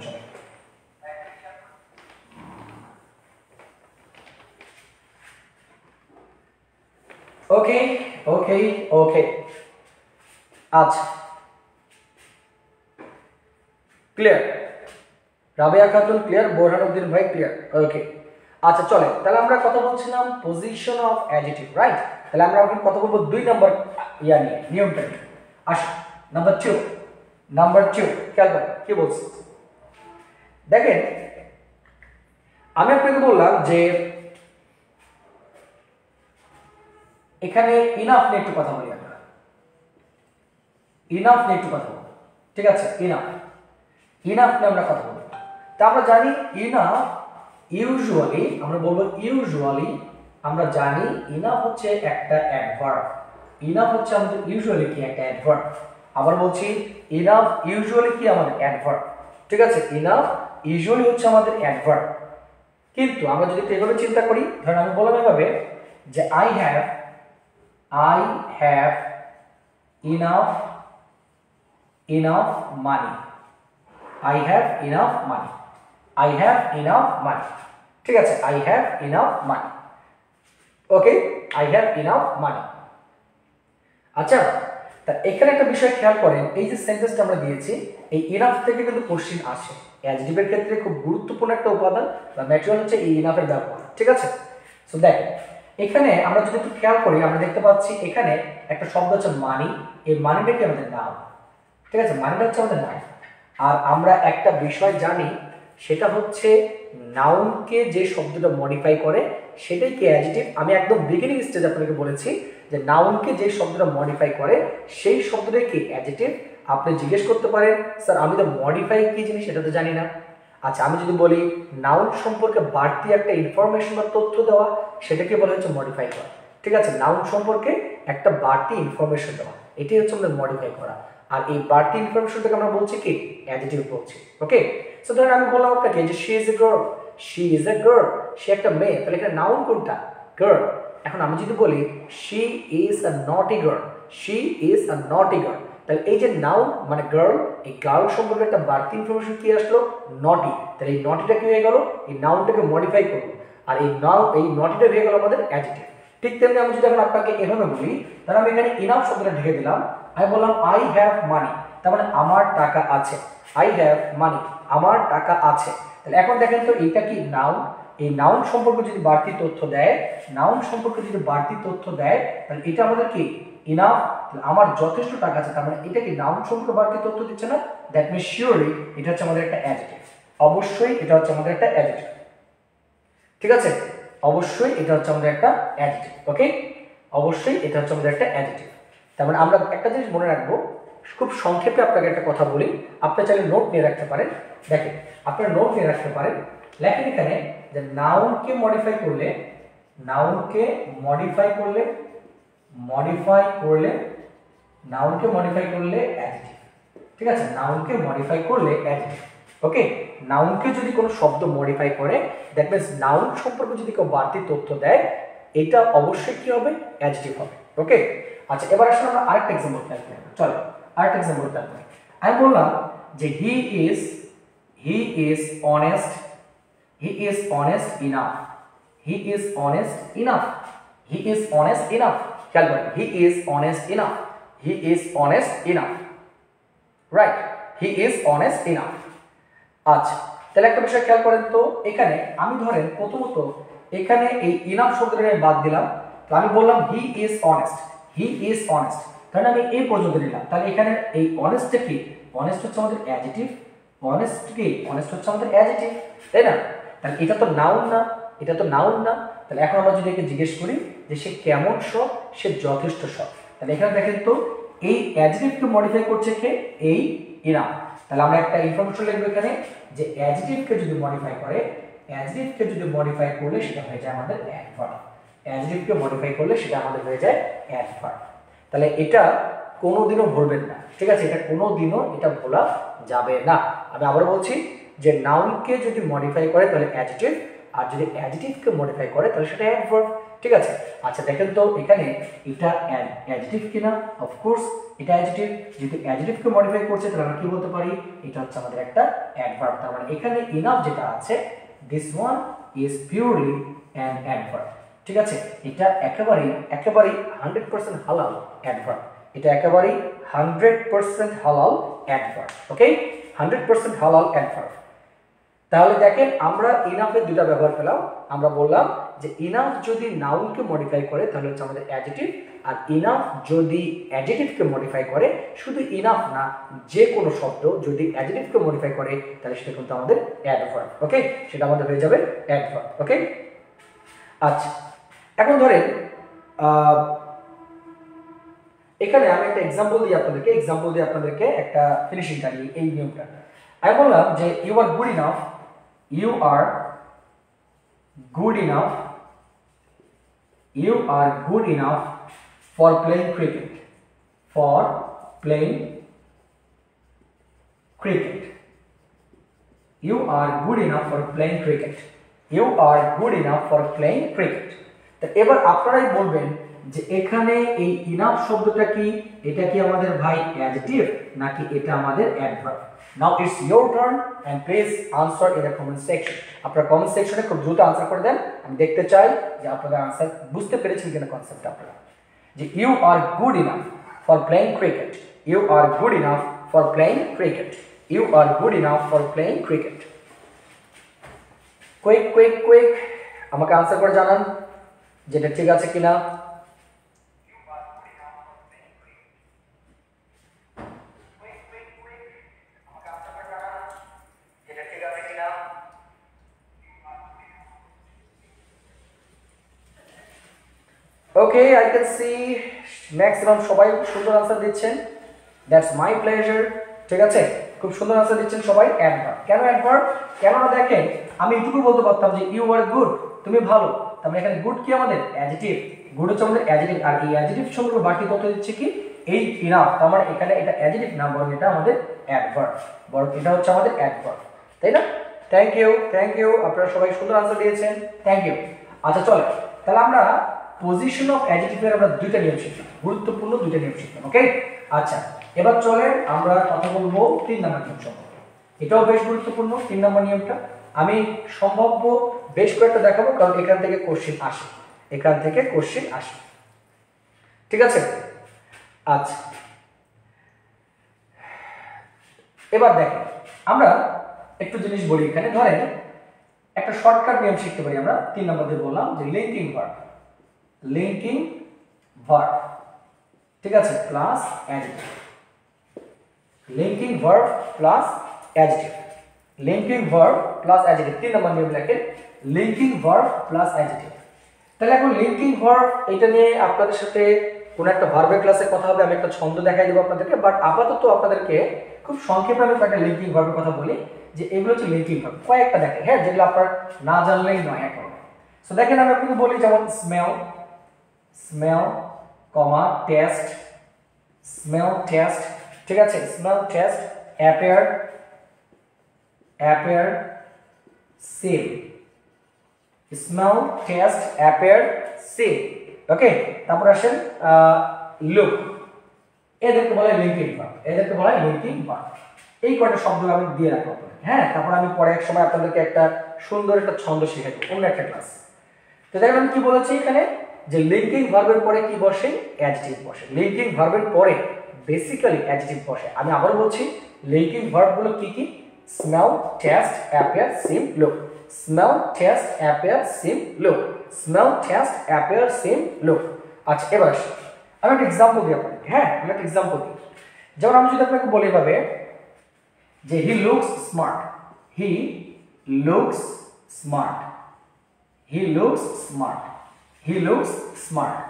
ওকে ওকে ওকে, আচ্ছা ক্লিয়ার, রাবেয়া খাতুন ক্লিয়ার, বোরহানুদ্দিন ভাই ক্লিয়ার, ওকে। আচ্ছা চলে, তাহলে আমরা কথা বলছিলাম পজিশন অফ অ্যাডজেক্টিভ, রাইট। তাহলে আমরা এখন কথা বলবো 2 নম্বর ইয়া নিয়ে, নিয়মটা নিয়ে। আসো নাম্বার 2, খেয়াল করেন কি বলছি দেখেন। আমি আপনাকে বললাম যে এখানে ইনাফ নিয়ে একটু কথা বলি, আমরা ইনাফ নিয়ে একটু কথা বলবো, ঠিক আছে। ইনাফ নিয়ে আমরা কথা বলবো। তা আমরা জানি ইনাফ ইউজুয়ালি, আমরা বলবো ইউজুয়ালি, আমরা জানি ইনাফ হচ্ছে একটা অ্যাডভার্ব, ইনাফ হচ্ছে আমাদের ইউজুয়ালি কি একটা অ্যাডভার্ব। আবার বলছি ইনাফ ইউজুয়ালি কি আমাদের অ্যাডভার্ব, ঠিক আছে। ইনাফ ইউজুয়ালি হচ্ছে আমাদের অ্যাডভার্ব, কিন্তু আমরা যদি এভাবে চিন্তা করি, ধরেন আমি বললাম এভাবে যে I have enough money, I have enough money, I have enough money, ঠিক আছে, I have enough money, okay, I have enough money। আচ্ছা, তা এখানে একটা বিষয় খেয়াল করেন, এই যে সেন্টেন্সটা আমরা দিয়েছি, এই ইনাফ থেকে কিন্তু কোশ্চেন আসে, অ্যাডজেক্টিভের ক্ষেত্রে খুব গুরুত্বপূর্ণ একটা উপাদান বা ম্যাটেরিয়াল হচ্ছে এই ইনাফের ব্যবহার, ঠিক আছে। সো দেখেন এখানে আমরা যদি একটু খেয়াল করি, আমরা দেখতে পাচ্ছি এখানে একটা শব্দ হচ্ছে মানি, এই মানিটা কি আমাদের নাউন, ঠিক আছে, মানিটা হচ্ছে আমাদের নাউন। আর আমরা একটা বিষয় জানি, সেটা হচ্ছে নাউনকে যে শব্দটা মডিফাই করে সেটাই কি অ্যাডজেক্টিভ। আমি একদম বিগিনিং স্টেজ আপনাকে বলেছি যে নাউনকে যে শব্দটা মডিফাই করে সেই শব্দটাই কি অ্যাডজেক্টিভ। আপনি জিজ্ঞেস করতে পারেন স্যার আমি তো মডিফাই কি জিনিস সেটা তো জানি না। আচ্ছা আমি যদি বলি নাউন সম্পর্কে বাড়তি একটা ইনফরমেশন বা তথ্য দেওয়া, সেটাকে বলা হচ্ছে মডিফাই করা, ঠিক আছে। নাউন সম্পর্কে একটা বাড়তি ইনফরমেশন দেওয়া, এটাই হচ্ছে আমাদের মডিফাই করা। আর এই বাড়তি ইনফরমেশনটাকে আমরা বলছি কি অ্যাডজেক্টিভ বলছি, ওকে। সো ধরেন আমি বললাম আপনাকে যে শি ইজ এ গার্ল, সে একটা মেয়ে, তাহলে এখানে নাউন কোনটা, গার্ল। এখন আমি যদি বলি শি ইজ আ নটি গার্ল, তাহলে এই যে নাউন মানে গার্ল, এই গার্ল সম্পর্কে একটা বাড়তি ইনফরমেশন কি আসলো, নটি। তাহলে এই নটিটা কি হয়ে গেল, এই নাউনটাকে মডিফাই করবো, আর এই নটিটা হয়ে গেল আমাদের অ্যাডজেক্টিভ। ঠিক তেমনি আমি যদি এখন আপনাকে এভাবে বলি, তাহলে আমি এখানে ইনাফ শব্দটা ঢেকে দিলাম, আমি বললাম আই হ্যাভ মানি, তার মানে আমার টাকা আছে, আই হ্যাভ মানি, আমার টাকা আছে। তাহলে এখন দেখেন তো এইটা কি নাউন, এই নাউন সম্পর্কে যদি বাড়তি তথ্য দেয়, তাহলে এটা আমাদের কি ইনাফ, আমার যথেষ্ট টাকা আছে, তার মানে এটা কি নাউন সম্পর্কে বাড়তি তথ্য দিচ্ছে না, দ্যাট মিনস শিওরলি এটা হচ্ছে আমাদের একটা অ্যাডজেক্টিভ, অবশ্যই এটা হচ্ছে আমাদের একটা অ্যাডজেক্টিভ, ঠিক আছে, অবশ্যই এটা হচ্ছে আমাদের একটা অ্যাডজেক্টিভ, ওকে, অবশ্যই এটা হচ্ছে আমাদের একটা অ্যাডজেক্টিভ। তার মানে আমরা একটা জিনিস মনে রাখবো, খুব সংক্ষেপে আপনাকে একটা কথা বলি, আপনি চাইলে নোট নিয়ে রাখতে পারেন। দেখেন, আপনারা নোট নিয়ে রাখতে পারেন। লেখেন এখানে যে নাউনকে মডিফাই করলে, নাউনকে মডিফাই করলে অ্যাডজেক্টিভ। ঠিক আছে, নাউনকে মডিফাই করলে অ্যাডজেক্টিভ। ওকে, নাউনকে যদি কোনো শব্দ মডিফাই করে, দ্যাট মিন্স নাউন সম্পর্কে যদি কেউ বাড়তি তথ্য দেয়, এটা অবশ্যই কি হবে? অ্যাডজেক্টিভ হবে। ওকে, আচ্ছা এবার আসলে আমরা আরেকটা एग्जांपल খেয়াল করি। চলো আরেকটা एग्जांपल খেয়াল করি। আমি বললাম যে he is honest enough. He is honest enough. খেয়াল করেন, he is honest enough. Right, he is honest enough. আচ্ছা, তাহলে একটা বিষয় খেয়াল করেন তো, এখানে আমি ধরেন প্রথমত এখানে এই ইনাফ শব্দটা আমি বাদ দিলাম, তো আমি বললাম হি ইজ অনেস্ট। তাহলে আমি এই পর্যন্ত নিলাম। তাহলে এখানে এই অনেস্টটা কি? অনেস্ট হচ্ছে আমাদের অ্যাডজেক্টিভ। অনেস্ট হচ্ছে আমাদের অ্যাডজেক্টিভ, তাই না? তাহলে এটা তো নাউন না। তাহলে এখন আমরা যদি একে জিজ্ঞেস করি যে সে কেমন সৎ, সে যথেষ্ট সৎ, তাহলে এখানে দেখেন তো এই অ্যাডজেক্টিভকে মডিফাই করছে কে? এই ইনাফ। তাহলে আমরা একটা ইনফরমেশন লিখবো এখানে যে অ্যাডজেক্টিভকে যদি মডিফাই করলে সেটা হয়ে যায় আমাদের অ্যাডভার্ব। তাহলে এটা কোনোদিনও ভুলবেন না। ঠিক আছে, এটা কোনোদিনও ভোলা যাবে না। আমি আবার বলছি যে নাউনকে যদি মডিফাই করে তাহলে অ্যাডজেক্টিভ, আর যদি অ্যাডজেক্টিভকে মডিফাই করে তাহলে সেটা অ্যাডভার্ব। ঠিক আছে, আচ্ছা দেখেন তো এখানে এটা অ্যাডজেক্টিভ কিনা? অফকোর্স এটা অ্যাডজেক্টিভ। যদি অ্যাডজেক্টিভকে মডিফাই করছে তাহলে আমরা কি বলতে পারি? এটা হচ্ছে আমাদের একটা অ্যাডভার্ব। তার মানে এখানে ইনাফ যেটা আছে, this one is purely an adverb. ঠিক আছে, এটা একেবারেই 100% হালাল অ্যাডভার্ব। এটা একেবারেই 100% হালাল অ্যাডভার্ব। ওকে, 100% হালাল অ্যাডভার্ব। তাহলে দেখেন আমরা ইনাফের দুটো ব্যবহার পেলাম। আমরা বললাম যে ইনাফ যদি নাউনকে মডিফাই করে তাহলে হচ্ছে আমাদের অ্যাডজেক্টিভ, আর ইনাফ যদি অ্যাডজেক্টিভকে মডিফাই করে, শুধু ইনাফ না, যে কোনো শব্দ যদি অ্যাডজেক্টিভকে মডিফাই করে তাহলে সেটা কিন্তু আমাদের অ্যাডভার্ব। ওকে, সেটা আমাদের হয়ে যাবে অ্যাডভার্ব। ওকে, আচ্ছা এখন ধরেন এখানে আমি একটা এক্সাম্পল দিয়ে আপনাদেরকে একটা ফিনিশিং কাটি এই নিয়মটা। আমি বললাম যে you are good enough for playing cricket. You are good enough for playing cricket. তো এবার আপনারাই বলবেন যে এখানে এই ইনাফ শব্দটা কি? এটা কি আমাদের ভাই অ্যাডজেক্টিভ নাকি এটা আমাদের adverb? Now it's your turn and please answer in the comment section. আপনারা কমেন্ট সেকশনে খুব দ্রুত আনসার করে দেন। আমি দেখতে চাই যে আপনারা আনসার বুঝতে পেরেছেন কিনা কনসেপ্ট আপনারা। যে you are good enough for playing cricket. Quick আমাকে আনসার করে জানান যেটা ঠিক আছে কিনা। Okay, I can see maximum সবাই সুন্দর আনসার দিচ্ছেন। That's my pleasure. ঠিক আছে, খুব সুন্দর আনসার দিচ্ছেন সবাই। অ্যাডভার্ব। কেন অ্যাডভার্ব? কেননা দেখেন আমি এটুকু বলতে পারতাম যে ইউ আর গুড, তুমি ভালো। তার মানে এখানে গুড কি আমাদের অ্যাডজেক্টিভ। গুড হচ্ছে আমাদের অ্যাডজেক্টিভ, আর এই অ্যাডজেক্টিভ সম্পর্কে বাকি তথ্য দিচ্ছে কি? এই ইনাফ। তার মানে এখানে এটা অ্যাডজেক্টিভ না, বরং এটা আমাদের অ্যাডভার্ব। এটা হচ্ছে আমাদের অ্যাডভার্ব, তাই না? থ্যাংক ইউ আপনারা সবাই সুন্দর আনসার দিয়েছেন। Thank you. আচ্ছা চলো, তাহলে আমরা পজিশন অফ অ্যাডজেক্টিভের আমরা দুইটা নিয়ম শিখলাম, গুরুত্বপূর্ণ দুইটা নিয়ম শিখলাম। ওকে, আচ্ছা এবার চলেন আমরা কথা বলবো 3 নম্বর নিয়ম সম্পর্কে। এটাও বেশ গুরুত্বপূর্ণ 3 নম্বর নিয়মটা। আমি সম্ভাব্য বেশ কয়েকটা দেখাবো, কারণ এখান থেকে কোশ্চেন আসে। ঠিক আছে, আচ্ছা এবার দেখেন আমরা একটু জিনিস বলি। এখানে ধরেন একটা শর্টকাট নিয়ম শিখতে পারি আমরা। 3 নম্বর দিয়ে বললাম যে লিঙ্কিং ভার্ব। ঠিক আছে, plus adjective. Linking verb plus adjective. 3 নম্বর নিয়ম লেখেন লিঙ্কিং ভার্ব প্লাস অ্যাডজেক্টিভ। তাহলে এখন লিঙ্কিং ভার্ব এটা নিয়ে আপনাদের সাথে কোনো একটা ভার্বের ক্লাসে কথা হবে, আমি একটা ছন্দ দেখাই দেবো আপনাদেরকে, বাট আপাতত আপনাদেরকে খুব সংক্ষেপে আমি কয়েকটা লিঙ্কিং ভার্বের কথা বলি, যে এগুলো হচ্ছে লিঙ্কিং ভার্ব, কয়েকটা দেখেন, হ্যাঁ, যেগুলো আপনার না জানলেই নয় এখন। সো দেখেন আমি আপনাকে বলি, যেমন smell, smell comma taste, smell taste, ঠিক আছে, smell taste, appear, appear seem, smell taste appear seem, okay. তারপর আসেন লুক, এদেরকে বলা হয় লিঙ্কিং ভার্ব, এদেরকে বলা হয় লিঙ্কিং ভার্ব। এই কয়টা শব্দ আমি দিয়ে রাখবো, হ্যাঁ। তারপর আমি পরে এক সময় আপনাদেরকে একটা সুন্দর একটা ছন্দ শেখাবো অন্য একটা ক্লাস। তো দেখেন আমি কি বলেছি এখানে, যে লিঙ্কিং ভার্বের পরে কি বসে, অ্যাডজেক্টিভ বসে। লিঙ্কিং ভার্বের পরে বেসিক্যালি অ্যাডজেক্টিভ বসে। আমি আবার বলছি লিঙ্কিং ভার্বগুলো কি কি, স্মেল টেস্ট অ্যাপিয়ার সিম লুক, স্মেল টেস্ট অ্যাপিয়ার সিম লুক, স্মেল টেস্ট অ্যাপিয়ার সিম লুক। আচ্ছা এবার আমি একটা এক্সাম্পল দিই আপনাকে, হ্যাঁ আমি একটা এক্সাম্পল দিই। যেমন আমি যদি আপনাকে বলি এভাবে যে he looks smart, he looks smart, he looks smart, he looks smart,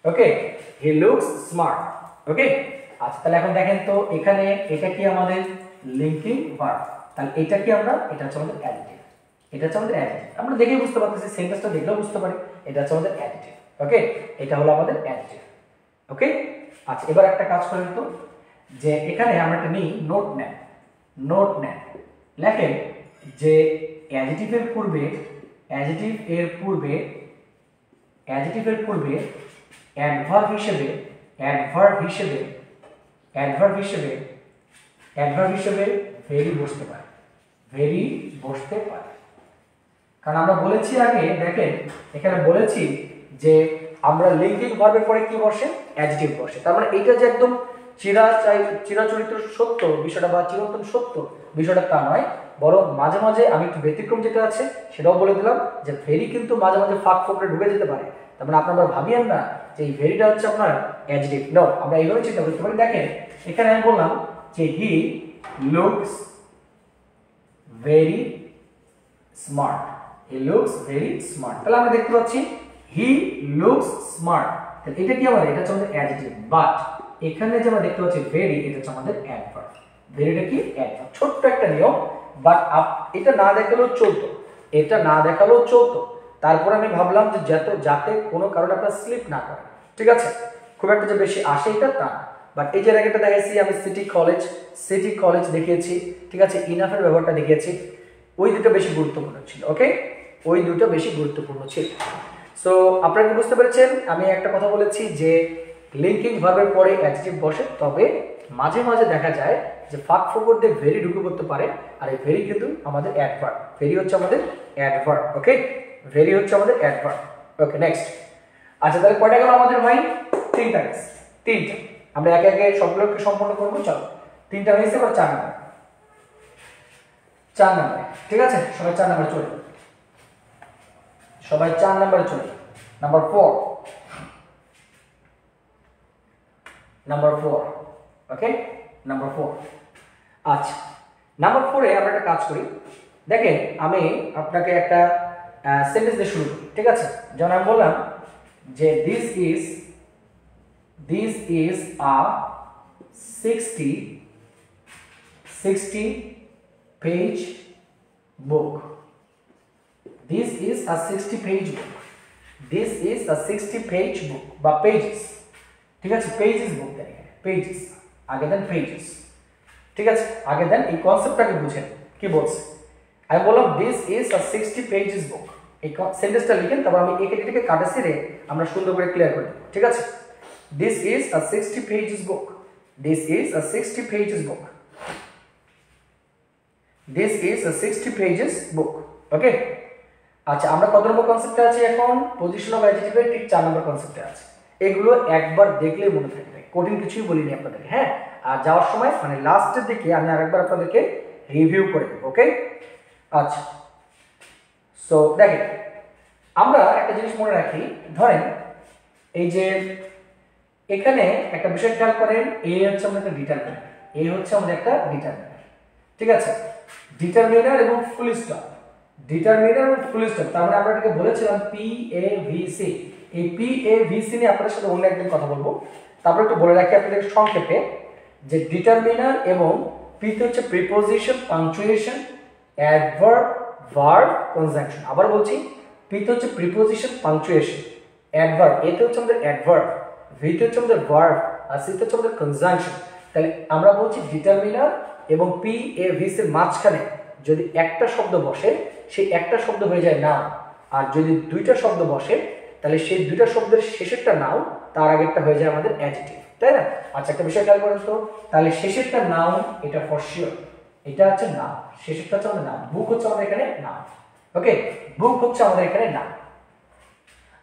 okay, he looks smart, okay. আচ্ছা তাহলে এখন দেখেন তো এখানে এটা কি আমাদের লিঙ্কিং ভার্ব, তাহলে এটা কি আমরা, এটা হচ্ছে আমাদের অ্যাডজেক্টিভ, এটা হচ্ছে আমাদের অ্যাডজেক্টিভ। আমরা দেখেই বুঝতে পারতেছি, সেন্টেন্সটা দেখলেও বুঝতে পারি এটা হচ্ছে আমাদের অ্যাডজেক্টিভ, ওকে, এটা হলো আমাদের অ্যাডজেক্টিভ, ওকে। আচ্ছা এবার একটা কাজ করেন তো, যে এখানে আমরা একটা নিই নোট নেন, নোট নেন, লেখেন যে অ্যাডজেক্টিভের পূর্বে, অ্যাডজেক্টিভ এর পূর্বে, অ্যাডজেক্টিভের পূর্বে অ্যাডভার্ব হিসেবে, অ্যাডভার্ব হিসেবে, অ্যাডভার্ব হিসেবে, অ্যাডভার্ব হিসেবে ভেরি বসতে পারে, ভেরি বসতে পারে। কারণ আমরা বলেছি আগে, দেখেন এখানে বলেছি যে আমরা লিঙ্কিং ভার্বের পরে কি বসে, অ্যাডজেক্টিভ বসে। তার মানে এটা যে একদম চিরাচরিত সত্য বিষয়টা বা চিরন্তন সত্য বিষয়টা তা নয়, বরং মাঝে মাঝে আমি একটু ব্যতিক্রম যেটা আছে সেটাও বলে দিলাম, যে ভেরি কিন্তু মাঝে মাঝে ফাঁক ফোকরে ঢুকে যেতে পারে। তার মানে আপনারা ভাবিয়েন না যে এই ভেরিটা হচ্ছে আপনার অ্যাডজেক্টিভ, নো, আমরা এইভাবে চিন্তা করতে পারি। দেখেন এখানে আমি বললাম যে he looks very smart, he looks very smart, তাহলে আমরা দেখতে পাচ্ছি হি লুকস স্মার্ট, তাহলে এটা কি আমাদের, এটা হচ্ছে আমাদের অ্যাডজেক্টিভ। বাট এখানে যে আমরা দেখতে পাচ্ছি ভেরি, এটা হচ্ছে আমাদের অ্যাডভার্ব, ভেরিটা কি অ্যাডভার্ব, ছোট্ট একটা নিয়ম। বাট এটা না দেখালেও চলতো, এটা না দেখালেও চলতো, তারপর আমি ভাবলাম যে যাতে কোনো কারণে আপনার স্লিপ না করে, ঠিক আছে, খুব একটা যে বেশি আসে এটা তা। বাট এই যে আরেকটা দেখাইছি আমি সিটি কলেজ, সিটি কলেজ দেখিয়েছি, ঠিক আছে, ইনাফের ব্যবহারটা দেখিয়েছি, ওই দুটো বেশি গুরুত্বপূর্ণ ছিল, ওকে, ওই দুটো বেশি গুরুত্বপূর্ণ ছিল। সো আপনারা কি বুঝতে পেরেছেন, আমি একটা কথা বলেছি যে লিঙ্কিং ভার্বের পরে অ্যাডজেক্টিভ বসে, তবে মাঝে মাঝে দেখা যায় যে ফাঁক ফোকর দিয়ে ভেরি ঢুকে পড়তে পারে, আর এই ভেরি কিন্তু আমাদের অ্যাডভার্ব, ভেরি হচ্ছে আমাদের অ্যাডভার্ব, ওকে, ভেরি হচ্ছে আমাদের অ্যাডভার্ব, ওকে। নেক্সট, আচ্ছা তাহলে কয়টা গেল আমাদের ভাই, তিনটা গেছে, তিনটা, আমরা একে একে সবগুলোকে সম্পন্ন করবো, চলো তিনটা হয়েছে, এবার 4 নম্বর, 4 নম্বরে, ঠিক আছে, সবাই 4 নম্বরে চলে, সবাই 4 নম্বরে চলে, নাম্বার 4, নাম্বার 4, ওকে, নাম্বার 4। আচ্ছা নাম্বার 4 এ আমরা একটা কাজ করি, দেখেন আমি আপনাকে একটা সেন্টেন্স দিয়ে শুরু করি, ঠিক আছে। যেমন আমি বললাম যে this is a 60 page book, this is a 60 page book, this is a 60 page book বা পেজেস, ঠিক আছে, পেজেস বুক দেন, পেজেস আগে দেন পেজেস, ঠিক আছে, আগে দেন এই কনসেপ্টটাকে বুঝেন কি বলছে। আমি বললাম দিস ইজ আ 60 পেজেস বুক, এই সেন্টেন্সটা লিখেন, তারপর আমি এটাকে কাটে ছেড়ে আমরা সুন্দর করে ক্লিয়ার করে দেব, ঠিক আছে। This is a 60 pages book, this is a 60 pages book, this is a 60 pages book, okay. আচ্ছা আমরা কত নম্বর কনসেপ্টে আছি এখন, পজিশন অফ অ্যাডজেক্টিভের ঠিক 4 নম্বর কনসেপ্টে আছে। এগুলো একবার দেখলেই মনে থাকবে, কঠিন কিছুই বলিনি আপনাদের, হ্যাঁ। আর যাওয়ার সময় মানে লাস্টের দিকে আমি আরেকবার আপনাদেরকে রিভিউ করে দেব, ওকে। আচ্ছা সো দেখেন আমরা একটা জিনিস মনে রাখি, ধরেন এই যে এখানে একটা বিষয় খেয়াল করেন, এ হচ্ছে আমাদের একটা ডিটারমিনার, এ হচ্ছে আমাদের একটা ডিটারমিনার, ঠিক আছে, ডিটারমিনার এবং ফুল স্টপ, ডিটারমিনার এবং ফুল স্টপ, তার মানে আমরা এটাকে বলেছিলাম পি এ ভি সি, এই পি এ ভি সি নিয়ে আপনাদের সাথে অন্য একদিন কথা বলবো। তারপর একটু বলে রাখি আপনাদের সংক্ষেপে যে ডিটারমিনার এবং পিতে হচ্ছে preposition, punctuation, adverb, verb, conjunction. আবার বলছি, পিতে হচ্ছে প্রিপোজিশন, পাংচুয়েশন, অ্যাডভার্ব, এতে হচ্ছে আমাদের অ্যাডভার্ব, ভিতে হচ্ছে আমাদের ভার্ব, আর সিতে হচ্ছে আমাদের কনজাংশন। তাহলে আমরা বলছি ডিটারমিনার এবং পি এ ভি সির মাঝখানে যদি একটা শব্দ বসে সেই একটা শব্দ হয়ে যায় নাউন, আর যদি দুইটা শব্দ বসে তাহলে সেই দুইটা শব্দের শেষেরটা নাউন, তার আগেরটা হয়ে যায় আমাদের অ্যাডজেক্টিভ, তাই না? আচ্ছা, একটা বিষয় খেয়াল করেন তো, তাহলে শেষেরটা নাউন, এটা ফর শিওর, এটা হচ্ছে নাউন, শেষেরটা হচ্ছে আমাদের নাউন। বুক হচ্ছে আমাদের এখানে নাউন, ওকে, বুক হচ্ছে আমাদের এখানে নাউন।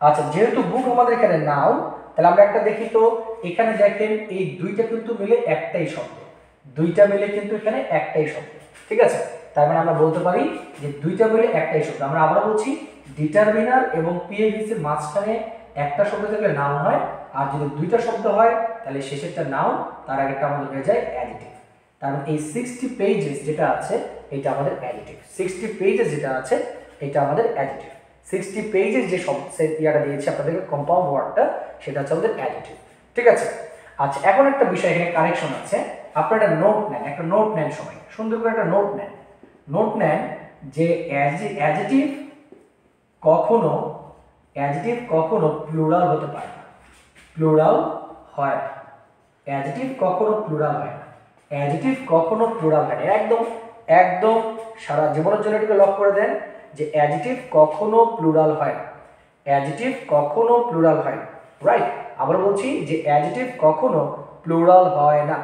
আচ্ছা, যেহেতু বুক আমাদের এখানে নাউন, তাহলে আমরা একটা দেখি তো, এখানে দেখেন এই দুইটা কিন্তু মিলে একটাই শব্দ, দুইটা মিলে কিন্তু এখানে একটাই শব্দ, ঠিক আছে? তার মানে আমরা বলতে পারি যে দুইটা মিলে একটাই শব্দ। আমরা আবার বলছি, ডিটারমিনার এবং পিএভিসি এর মাঝখানে একটা শব্দ থাকলে নাউন হয়, আর যদি দুইটা শব্দ হয় তাহলে শেষেরটা নাউন, তার আগেরটা আমাদের হয়ে যায় অ্যাডিটিভ। তার মানে এই 60 পেজেস যেটা আছে এটা আমাদের অ্যাডিটিভ, 60 পেজেস যেটা আছে এটা আমাদের অ্যাডিটিভ। 60 পেজেস যে ইয়াটা দিয়েছে আপনাদেরকে কম্পাউন্ড ওয়ার্ডটা, সেটা হচ্ছে আমাদের অ্যাডিটিভ, ঠিক আছে? আচ্ছা, এখন একটা বিষয় এখানে কারেকশন আছে, আপনারা একটা নোট নেন, একটা নোট নেন, সবাই সুন্দর করে একটা নোট নেন। নোট নেন যে অ্যাডজেক্টিভ কখনো প্লুরাল হতে পারে না, প্লুরাল হয় না। অ্যাডজেক্টিভ কখনো প্লুরাল হয় না, অ্যাডজেক্টিভ কখনো প্লুরাল হয় না। একদম একদম সারা জীবনের জন্য এটাকে লক করে দেন যে অ্যাডজেক্টিভ কখনো প্লুরাল হয় না, অ্যাডজেক্টিভ কখনো প্লুরাল হয় না, রাইট? আবার বলছি যে অ্যাডজেক্টিভ কখনো প্লুরাল হয় না,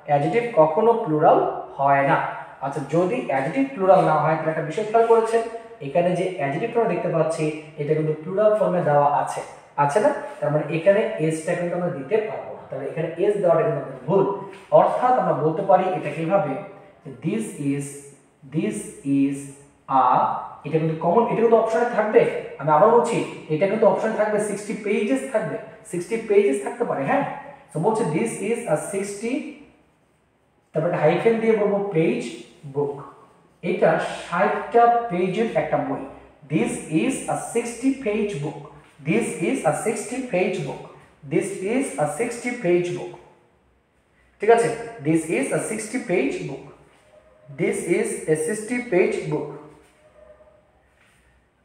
অ্যাডজেক্টিভ কখনো প্লুরাল হয় না। আচ্ছা, যদি অ্যাডজেক্টিভ প্লুরাল না হয় তাহলে একটা বিষয় খেয়াল করেছেন, এখানে যে অ্যাডজেক্টিভটা আমরা দেখতে পাচ্ছি এটা কিন্তু প্লুরাল ফর্মে দেওয়া আছে, আছে না? তার মানে এখানে এসটা কিন্তু আমরা দিতে পারবো না, তাহলে এখানে এস দেওয়াটা কিন্তু আমাদের ভুল। অর্থাৎ আমরা বলতে পারি এটা কিভাবে, দিস ইজ আ, এটা কিন্তু কমন, এটা কিন্তু অপশনে থাকবে। আমি আবার বলছি, এটা কিন্তু অপশনে থাকবে, 60 পেজেস থাকবে, 60 পেজেস থাকতে পারে, হ্যাঁ? তো বলছে দিস ইজ আ 60, তারপরে হাইফেন দিয়ে বলবো পেজ বুক, এটা 60টা পেজের একটা বই। This is a 60 page book, this is a 60 page book, this is a 60 page book, ঠিক আছে? This is a 60 page book, this is a 60 page book,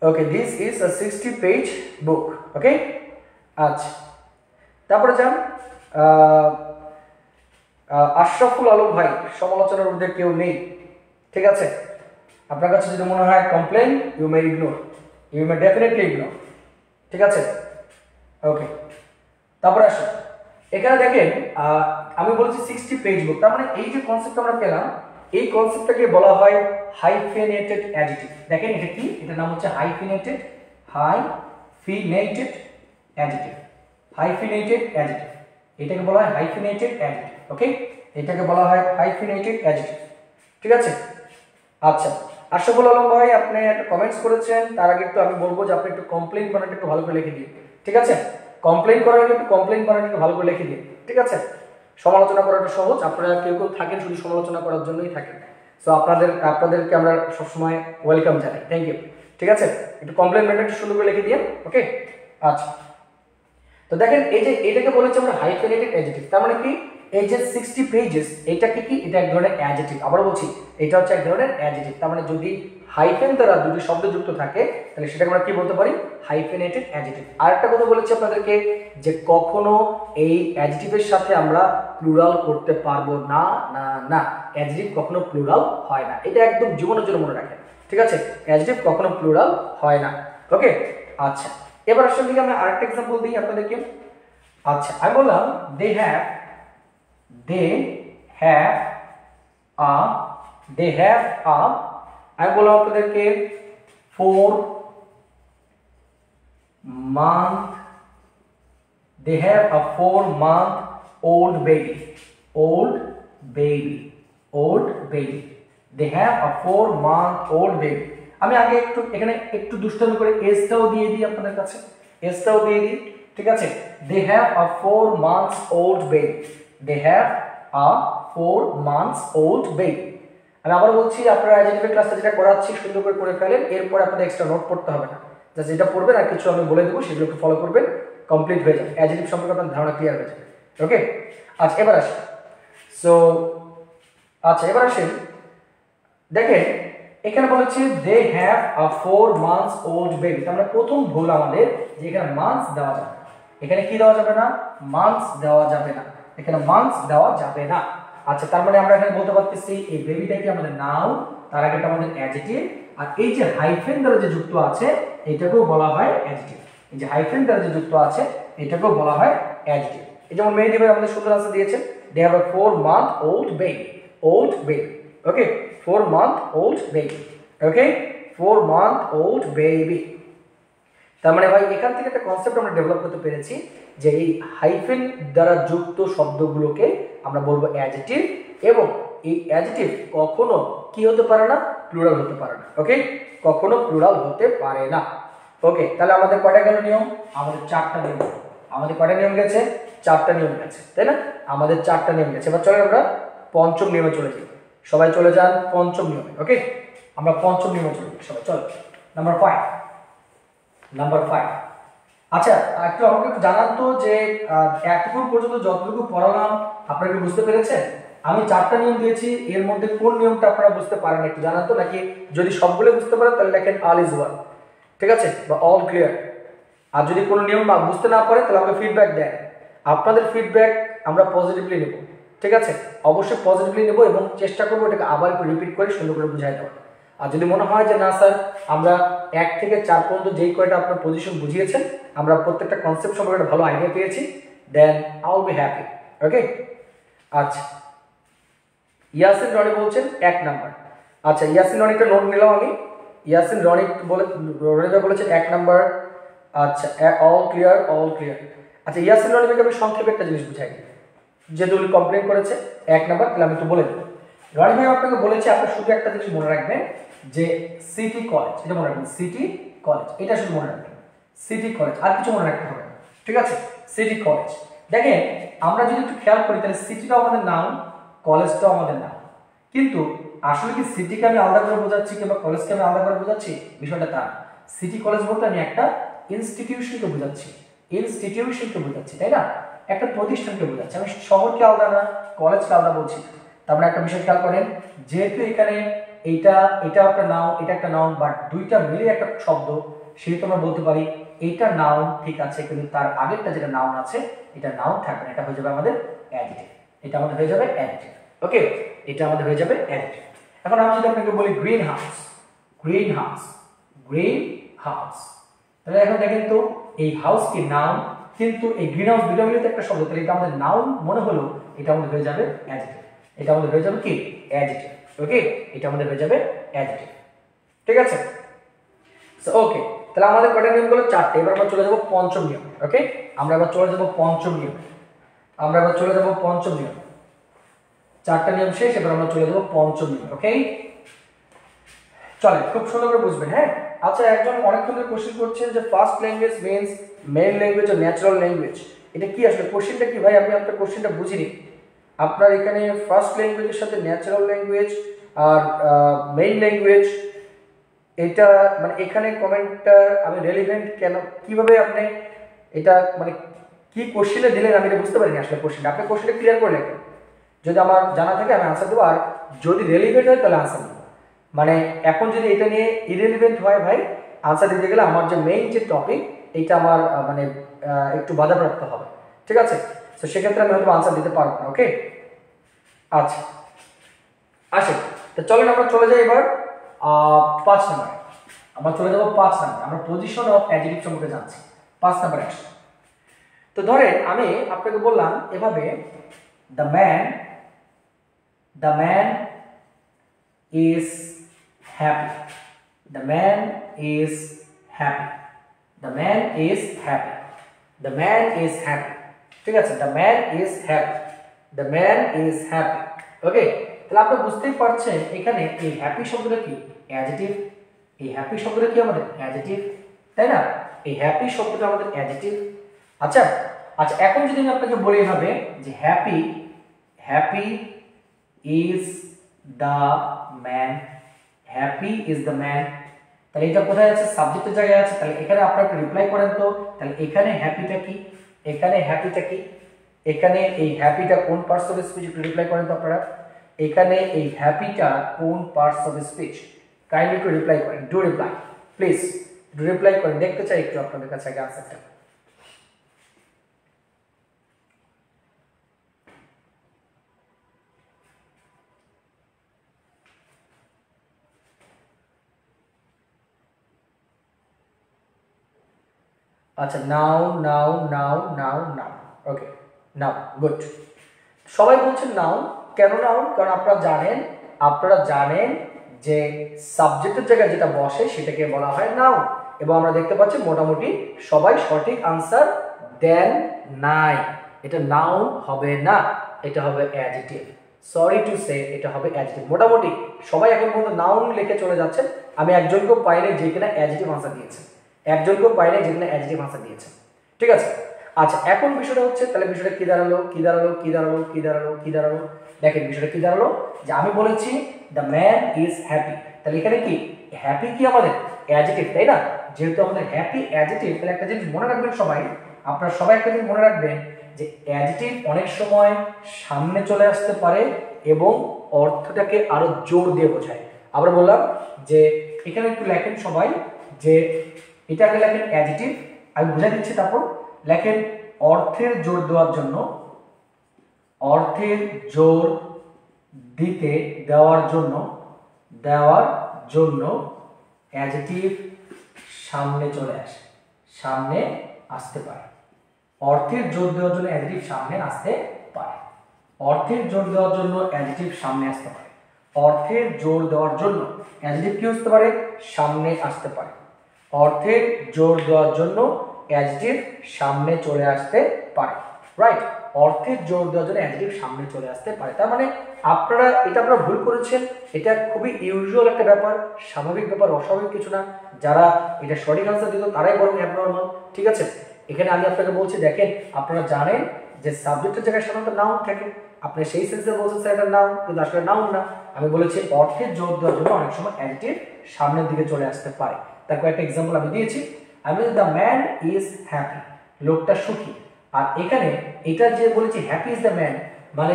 okay, this is a 60 page book, okay. আচ্ছা, তারপরে যান, আশরাফুল আলম ভাই, সমালোচনার ঊর্ধ্বে কেউ নেই, ঠিক আছে? আপনার কাছে যদি মনে হয় complain, you may ignore, you may definitely ignore, ঠিক আছে? ওকে, তারপরে আসুন, এখানে দেখেন আমি বলছি 60 পেজ বুক, তার মানে এই যে কনসেপ্ট আমরা পেলাম, এই কনসেপ্টটাকে বলা হয় হাইফেনেটেড অ্যাডজেক্টিভ। দেখেন এটা কি, এটার নাম হচ্ছে হাইফেনেটেড অ্যাডজেক্টিভ, হাইফেনেটেড অ্যাডজেক্টিভ, এটাকে বলা হয় হাইফেনেটেড অ্যাডজেক্টিভ, ওকে, এটাকে বলা হয় হাইফেনেটেড অ্যাডজেক্টিভ, ঠিক আছে? আচ্ছা, আশরাফুল আলম ভাই আপনি একটা কমেন্টস করেছেন, তার আগে একটু আমি বলবো যে আপনি একটু কমপ্লেইন বানানটা একটু ভালো করে লিখে দিন, ঠিক আছে? কমপ্লেইন করার আগে একটু কমপ্লেইন বানানটা একটু ভালো করে লিখে দিন, ঠিক আছে? সমালোচনা করাটা সহজ, আপনারা কেউ কেউ থাকেন শুধু সমালোচনা করার জন্যই থাকেন, সো আপনাদেরকে আমরা সবসময় ওয়েলকাম জানাই, থ্যাংক ইউ, ঠিক আছে? একটু কমপ্লেইন বানানটা একটু সুন্দর করে লিখে দিন, ওকে? আচ্ছা, তো দেখেন এই যে এটাকে বলেছে আমরা হাইফেনেটেড অ্যাডজেক্টিভ, তার মানে কি, এই যে 60 পেজেস এটাকে কি, এটা এক ধরনের অ্যাডজেক্টিভ। আবার বলছি, এটা হচ্ছে এক ধরনের অ্যাডজেক্টিভ, তার মানে যদি হাইফেন দ্বারা দুটি শব্দ যুক্ত থাকে তাহলে সেটাকে আমরা কি বলতে পারি, হাইফেনেটেড অ্যাডজেক্টিভ। আরেকটা কথা বলেছি আপনাদেরকে যে কখনো এই অ্যাডজেক্টিভের সাথে আমরা প্লুরাল করতে পারবো না, না না, অ্যাডজেক্টিভ কখনো প্লুরাল হয় না, এটা একদম জীবনের জন্য মনে রাখেন, ঠিক আছে? অ্যাডজেক্টিভ কখনো প্লুরাল হয় না, ওকে? আচ্ছা, এবার আসলে দিকে আমরা আরেকটা एग्जांपल দিই আপনাদেরকে। আচ্ছা, আমি বললাম দে হ্যাভ আ, আমি বললাম আপনাদেরকে 4 month, they have a 4-month-old baby, they have a 4-month-old baby। আমি আগে একটু এখানে একটু দুষ্টামি করে এসটাও দিয়ে দিই আপনাদের কাছে, এসটাও দিয়ে দিই, ঠিক আছে? they have a 4-month-old baby, they have a 4-month-old baby। আমি আবার বলছি, আপনারা অ্যাডজেক্টিভের ক্লাসটা যেটা করাচ্ছি সুন্দর করে করে ফেলেন, এরপর আপনাদের এক্সট্রা নোট পড়তে হবে না, যেটা পড়বেন আর কিছু আমি বলে দেবো সেগুলো একটু ফলো করবেন, কমপ্লিট হয়ে যাবে, অ্যাডজেক্টিভ সম্পর্কে আপনার ধারণা ক্লিয়ার হয়ে যাবে। ওকে, আচ্ছা এবার আসি। সো আচ্ছা এবার আসেন, দেখেন এখানে বলেছে they have a 4 months old baby. তার মানে প্রথম ভুল আমাদের যে এখানে মান্থস দেওয়া যাবে, এখানে কি দেওয়া যাবে না, মান্থস দেওয়া যাবে না, এখানে মান্থস দেওয়া যাবে না। আচ্ছা তার মানে আমরা এখানে বলতে পারতেছি এই বেবিটা কি আমাদের নাউন, তার আগে এটা আমাদের অ্যাডজেক্টিভ, আর এই যে হাইফেন দ্বারা যে যুক্ত আছে এটাকেও বলা হয় অ্যাডজেক্টিভ। এই যে হাইফেন দ্বারা যে যুক্ত আছে এটাকেও বলা হয় অ্যাডজেক্টিভ। এই যেমন মেহেদী ভাই আমাদের সুন্দর আনসার দিয়েছেন, they have a 4 month old baby, old baby, okay 4 month old baby, okay 4 month old baby। তার মানে ভাই এখান থেকে একটা কনসেপ্ট আমরা ডেভেলপ করতে পেরেছি যে এই হাইফেন দ্বারা যুক্ত শব্দগুলোকে আমরা বলবো অ্যাডজেক্টিভ, এবং এই অ্যাডজেক্টিভ কখনো কি হতে পারে না, প্লুরাল হতে পারে না। ওকে, কখনো প্লুরাল হতে পারে না। ওকে, তাহলে আমাদের কয়টা গেল নিয়ম, আমাদের 4টা নিয়ম। আমাদের কয়টা নিয়ম গেছে, 4টা নিয়ম গেছে, তাই না, আমাদের 4টা নিয়ম গেছে। এবার চলেন আমরা পঞ্চম নিয়মে চলে যাই, সবাই চলে যান পঞ্চম নিয়মে। ওকে, আমরা পঞ্চম নিয়মে চলে যাই সবাই, চলো নাম্বার 5। নাম্বার 5, আচ্ছা একটু আমাকে একটু জানান তো যে এতক্ষণ পর্যন্ত যতটুকু পড়ালাম আপনারা কি বুঝতে পেরেছেন? আমি 4টা নিয়ম দিয়েছি, এর মধ্যে কোন নিয়মটা আপনারা বুঝতে পারেন একটু জানান তো, নাকি যদি সবগুলো বুঝতে পারেন তাহলে লেখেন অল ইজ ওয়েল, ঠিক আছে, বা অল ক্লিয়ার। আর যদি কোনো নিয়ম বুঝতে না পারে তাহলে আমাকে ফিডব্যাক দেন। আপনাদের ফিডব্যাক আমরা পজিটিভলি নেব, ঠিক আছে, অবশ্যই পজিটিভলি নেব, এবং চেষ্টা করবো এটাকে আবার একটু রিপিট করে সুন্দর করে বুঝাই দেওয়ার। আর যদি মনে হয় যে না স্যার আমরা 1 থেকে 4 পর্যন্ত যেই কয়টা আপনার পজিশন বুঝিয়েছেন আমরা প্রত্যেকটা কনসেপ্ট সম্পর্কে একটা ভালো আইডিয়া পেয়েছি, then I will be happy. Okay, আচ্ছা ইয়াসিন রনি বলছেন 1 নাম্বার। আচ্ছা ইয়াসিন রনিটা নোট নিলাম আমি। ইয়াসিন রনি বলেছেন 1 নাম্বার। আচ্ছা অল ক্লিয়ার, অল ক্লিয়ার। আচ্ছা ইয়াসিন রনিকে আমি সংক্ষেপে একটা জিনিস বুঝাই দিই, যেহেতু উনি কমপ্লেন করেছে 1 নাম্বার, তাহলে আমি একটু বলে দিই। রনি ভাই আপনাকে বলেছে আপনি শুধু একটা জিনিস মনে রাখবেন যে সিটি কলেজ, এটা মনে রাখবেন, সিটি কলেজ, এটা শুধু মনে রাখবেন, সিটি কলেজ, আর কিছু মনে রাখতে হবে না, ঠিক আছে, সিটি কলেজ। দেখেন আমরা যদি একটু খেয়াল করি তাহলে সিটিটাও আমাদের নাম, কলেজটাও আমাদের নাম, কিন্তু আসলে কি সিটিকে আমি আলাদা করে বোঝাচ্ছি কিংবা কলেজকে আমি আলাদা করে বোঝাচ্ছি, বিষয়টা তা। সিটি কলেজ বলতে আমি একটা ইনস্টিটিউশনকে বোঝাচ্ছি, ইনস্টিটিউশনকে বোঝাচ্ছি, তাই না, একটা প্রতিষ্ঠানকে বোঝাচ্ছি, আমি শহরকে আলাদা না কলেজকে আলাদা বলছি। তারপরে একটা বিষয় খেয়াল করেন, যেহেতু এখানে এটা একটা নাউন, এটা একটা নাউন, বাট দুইটা মিলে একটা শব্দ, সেহেতু আমরা বলতে পারি এইটা নাউন, ঠিক আছে, কিন্তু তার আগেরটা যেটা নাউন আছে এটা নাউন থাকবে না, এটা হয়ে যাবে আমাদের অ্যাডজেক্টিভ, এটা আমাদের হয়ে যাবে অ্যাডজেক্টিভ। ওকে, এটা আমাদের হয়ে যাবে অ্যাডজেক্টিভ। এখন আমি যদি আপনাকে বলি green house, green house, green house, তাহলে এখন দেখেন তো এই হাউস কি নাউন, কিন্তু এই গ্রিন হাউস দুটো মিলে একটা শব্দ, তাহলে এটা আমাদের নাউন মনে হলো, এটা আমাদের হয়ে যাবে অ্যাডজেক্টিভ, এটা আমাদের হয়ে যাবে কি অ্যাডজেক্টিভ। ওকে, এটা আমাদের হয়ে যাবে অ্যাডজেক্টিভ, ঠিক আছে। সো ওকে, তাহলে আমাদের কয়টা নিয়ম হলো 4টে। এবার আমরা চলে যাব পঞ্চম নিয়ম। ওকে, আমরা এবার চলে যাব পঞ্চম নিয়ম, আমরা এবার চলে যাব পঞ্চম নিয়ম। 4টা নিয়ম শেষ, এবার আমরা চলে যাব পঞ্চম নিয়ম। ওকে, চলে খুব সুন্দর করে বুঝবেন। হ্যাঁ, আচ্ছা একজন অনেকক্ষণ ধরে কোশ্চেন করছেন যে first language means main language আর ন্যাচারাল ল্যাঙ্গুয়েজ, এটা কি আসলে কোশ্চেনটা কি ভাই? আমি আপনার কোশ্চেনটা বুঝিনি। আপনার এখানে ফার্স্ট ল্যাঙ্গুয়েজের সাথে ন্যাচারাল ল্যাঙ্গুয়েজ আর মেইন ল্যাঙ্গুয়েজ, এটা মানে এখানে কমেন্টটা আমি রেলিভেন্ট কেন, কিভাবে আপনি এটা মানে কি কোশ্চেনে দিলেন আমি এটা বুঝতে পারিনি আসলে কোশ্চেনটা। আপনি কোশ্চেনটা ক্লিয়ার করে লেখেন, যদি আমার জানা থাকে আমি আনসার দেবো, আর যদি রেলিভেন্ট হয় তাহলে আনসার দেবো। মানে এখন যদি এটা নিয়ে ইরেলিভেন্ট হয় ভাই, আনসার দিতে গেলে আমার যে মেইন যে টপিক এইটা আমার মানে একটু বাধাপ্রাপ্ত হবে, ঠিক আছে। তো সেক্ষেত্রে আমি হয়তো আনসার দিতে পারবো না। ওকে, আচ্ছা আসেন তো চলেন আমরা চলে যাই এবার 5 নম্বরে। আমরা চলে যাবো 5 নম্বরে, আমরা পজিশন অফ অ্যাডজেক্টিভ সম্পর্কে জানছি। 5 নম্বর অ্যাকশন। তো ধরেন আমি আপনাকে বললাম এভাবে, the man is happy, the man is happy, the man is happy, the man is happy, ঠিক আছে, the man is happy, the man is happy। ওকে, তাহলে আপনি বুঝতেই পারছেন এখানে এই হ্যাপি শব্দটা কি অ্যাডজেক্টিভ, এই হ্যাপি শব্দটা কি আমাদের অ্যাডজেক্টিভ, তাই না, এই হ্যাপি শব্দটা আমাদের অ্যাডজেক্টিভ। আচ্ছা আচ্ছা, এখন যদি আমি আপনাকে বলি এভাবে যে happy is the man, happy is the man, তাহলে এটা কোথায় আছে? সাবজেক্টের জায়গায় আছে। তাহলে এখানে আপনারা একটু রিপ্লাই করেন তো। তাহলে এখানে হ্যাপিটা কি, এখানে হ্যাপিটা কি, এখানে এই হ্যাপিটা কোন পার্টস অফ স্পিচ একটু রিপ্লাই করেন তো আপনারা। এখানে এই হ্যাপিটা কোন পার্টস অফ স্পিচ? কাইন্ডলি একটু রিপ্লাই করেন, do reply please, do reply করেন, দেখতে চাই একটু আপনাদের কাছে আগে আনসারটা। আচ্ছা, নাও নাও নাও নাও নাও, ওকে নাও, গুড। সবাই বলছেন নাও। কেন নাও? কারণ আপনারা জানেন যে সাবজেক্টের জায়গায় যেটা বসে সেটাকে বলা হয় নাউন, এবং আমরা দেখতে পাচ্ছি মোটামুটি সবাই সঠিক আনসার দেন নাই। এটা নাউন হবে না, এটা হবে অ্যাডজেক্টিভ। সরি টু সে, এটা হবে অ্যাডজেক্টিভ। মোটামুটি সবাই এখন পর্যন্ত নাউন লিখে চলে যাচ্ছেন। আমি একজনকেও পাইনি যে কিনা অ্যাডজেক্টিভ আনসার দিয়েছে, একজনকেও পাইনি যে কিনা অ্যাডজেক্টিভ আনসার দিয়েছে। ঠিক আছে, আচ্ছা এখন বিষয়টা হচ্ছে, তাহলে বিষয়টা কি দাঁড়ালো, কি দাঁড়ালো, কি দাঁড়ালো, কি দাঁড়ালো, কি দাঁড়ালো? দেখেন বিষয়টা কি দাঁড়ালো, যে আমি বলেছি দ্য ম্যান ইজ হ্যাপি। তাহলে এখানে কি হ্যাপি কি আমাদের অ্যাডজেক্টিভ, তাই না? যেহেতু আমাদের হ্যাপি অ্যাডজেক্টিভ, তাহলে একটা জিনিস মনে রাখবেন সবাই, আপনারা সবাই একটা জিনিস মনে রাখবেন যে অ্যাডজেক্টিভ অনেক সময় সামনে চলে আসতে পারে এবং অর্থটাকে আরো জোর দিয়ে বোঝায়। আবার বললাম যে এখানে একটু লেখেন সবাই, যে এটাকে লেখেন অ্যাডজেক্টিভ, আমি বুঝাই দিচ্ছি। তারপর লেখেন অর্থের জোর দেওয়ার জন্য, অর্থের জোর দিতে দেওয়ার জন্য অ্যাডজেক্টিভ সামনে চলে আসে, সামনে আসতে পারে। অর্থের জোর দেওয়ার জন্য অ্যাডজেক্টিভ সামনে আসতে পারে, অর্থের জোর দেওয়ার জন্য অ্যাডজেক্টিভ সামনে আসতে পারে, অর্থের জোর দেওয়ার জন্য অ্যাডজেক্টিভ কি আসতে পারে? সামনে আসতে পারে। অর্থের জোর দেওয়ার জন্য অ্যাডজেক্টিভ সামনে চলে আসতে পারে, রাইট? অর্থের জোর দেওয়ার জন্য অ্যাডজেক্টিভ সামনে চলে আসতে পারে। তার মানে আপনারা ভুল করেছেন। এটা খুবই ইউজুয়াল একটা ব্যাপার, স্বাভাবিক ব্যাপার, অস্বাভাবিক কিছু না। যারা এটা সঠিক আনসার দিত তারাই বরং অ্যাবনর্মাল। ঠিক আছে, এখানে আমি আপনাকে বলছি, দেখেন আপনারা জানেন যে সাবজেক্টের জায়গায় সাধারণত নাউন থাকে। আপনি সেই সেন্সে বলছেন স্যার এটা নাউন, কিন্তু আসলে নাউন না। আমি বলেছি অর্থের জোর দেওয়ার জন্য অনেক সময় অ্যাডজেক্টিভ সামনের দিকে চলে আসতে পারে। তার কয়েকটা এক্সাম্পল আমি দিয়েছি। আমি দ্য ম্যান ইজ হ্যাপি, লোকটা সুখী। আর এখানে এটা যে বলেছি হ্যাপি ইজ দ্য ম্যান, মানে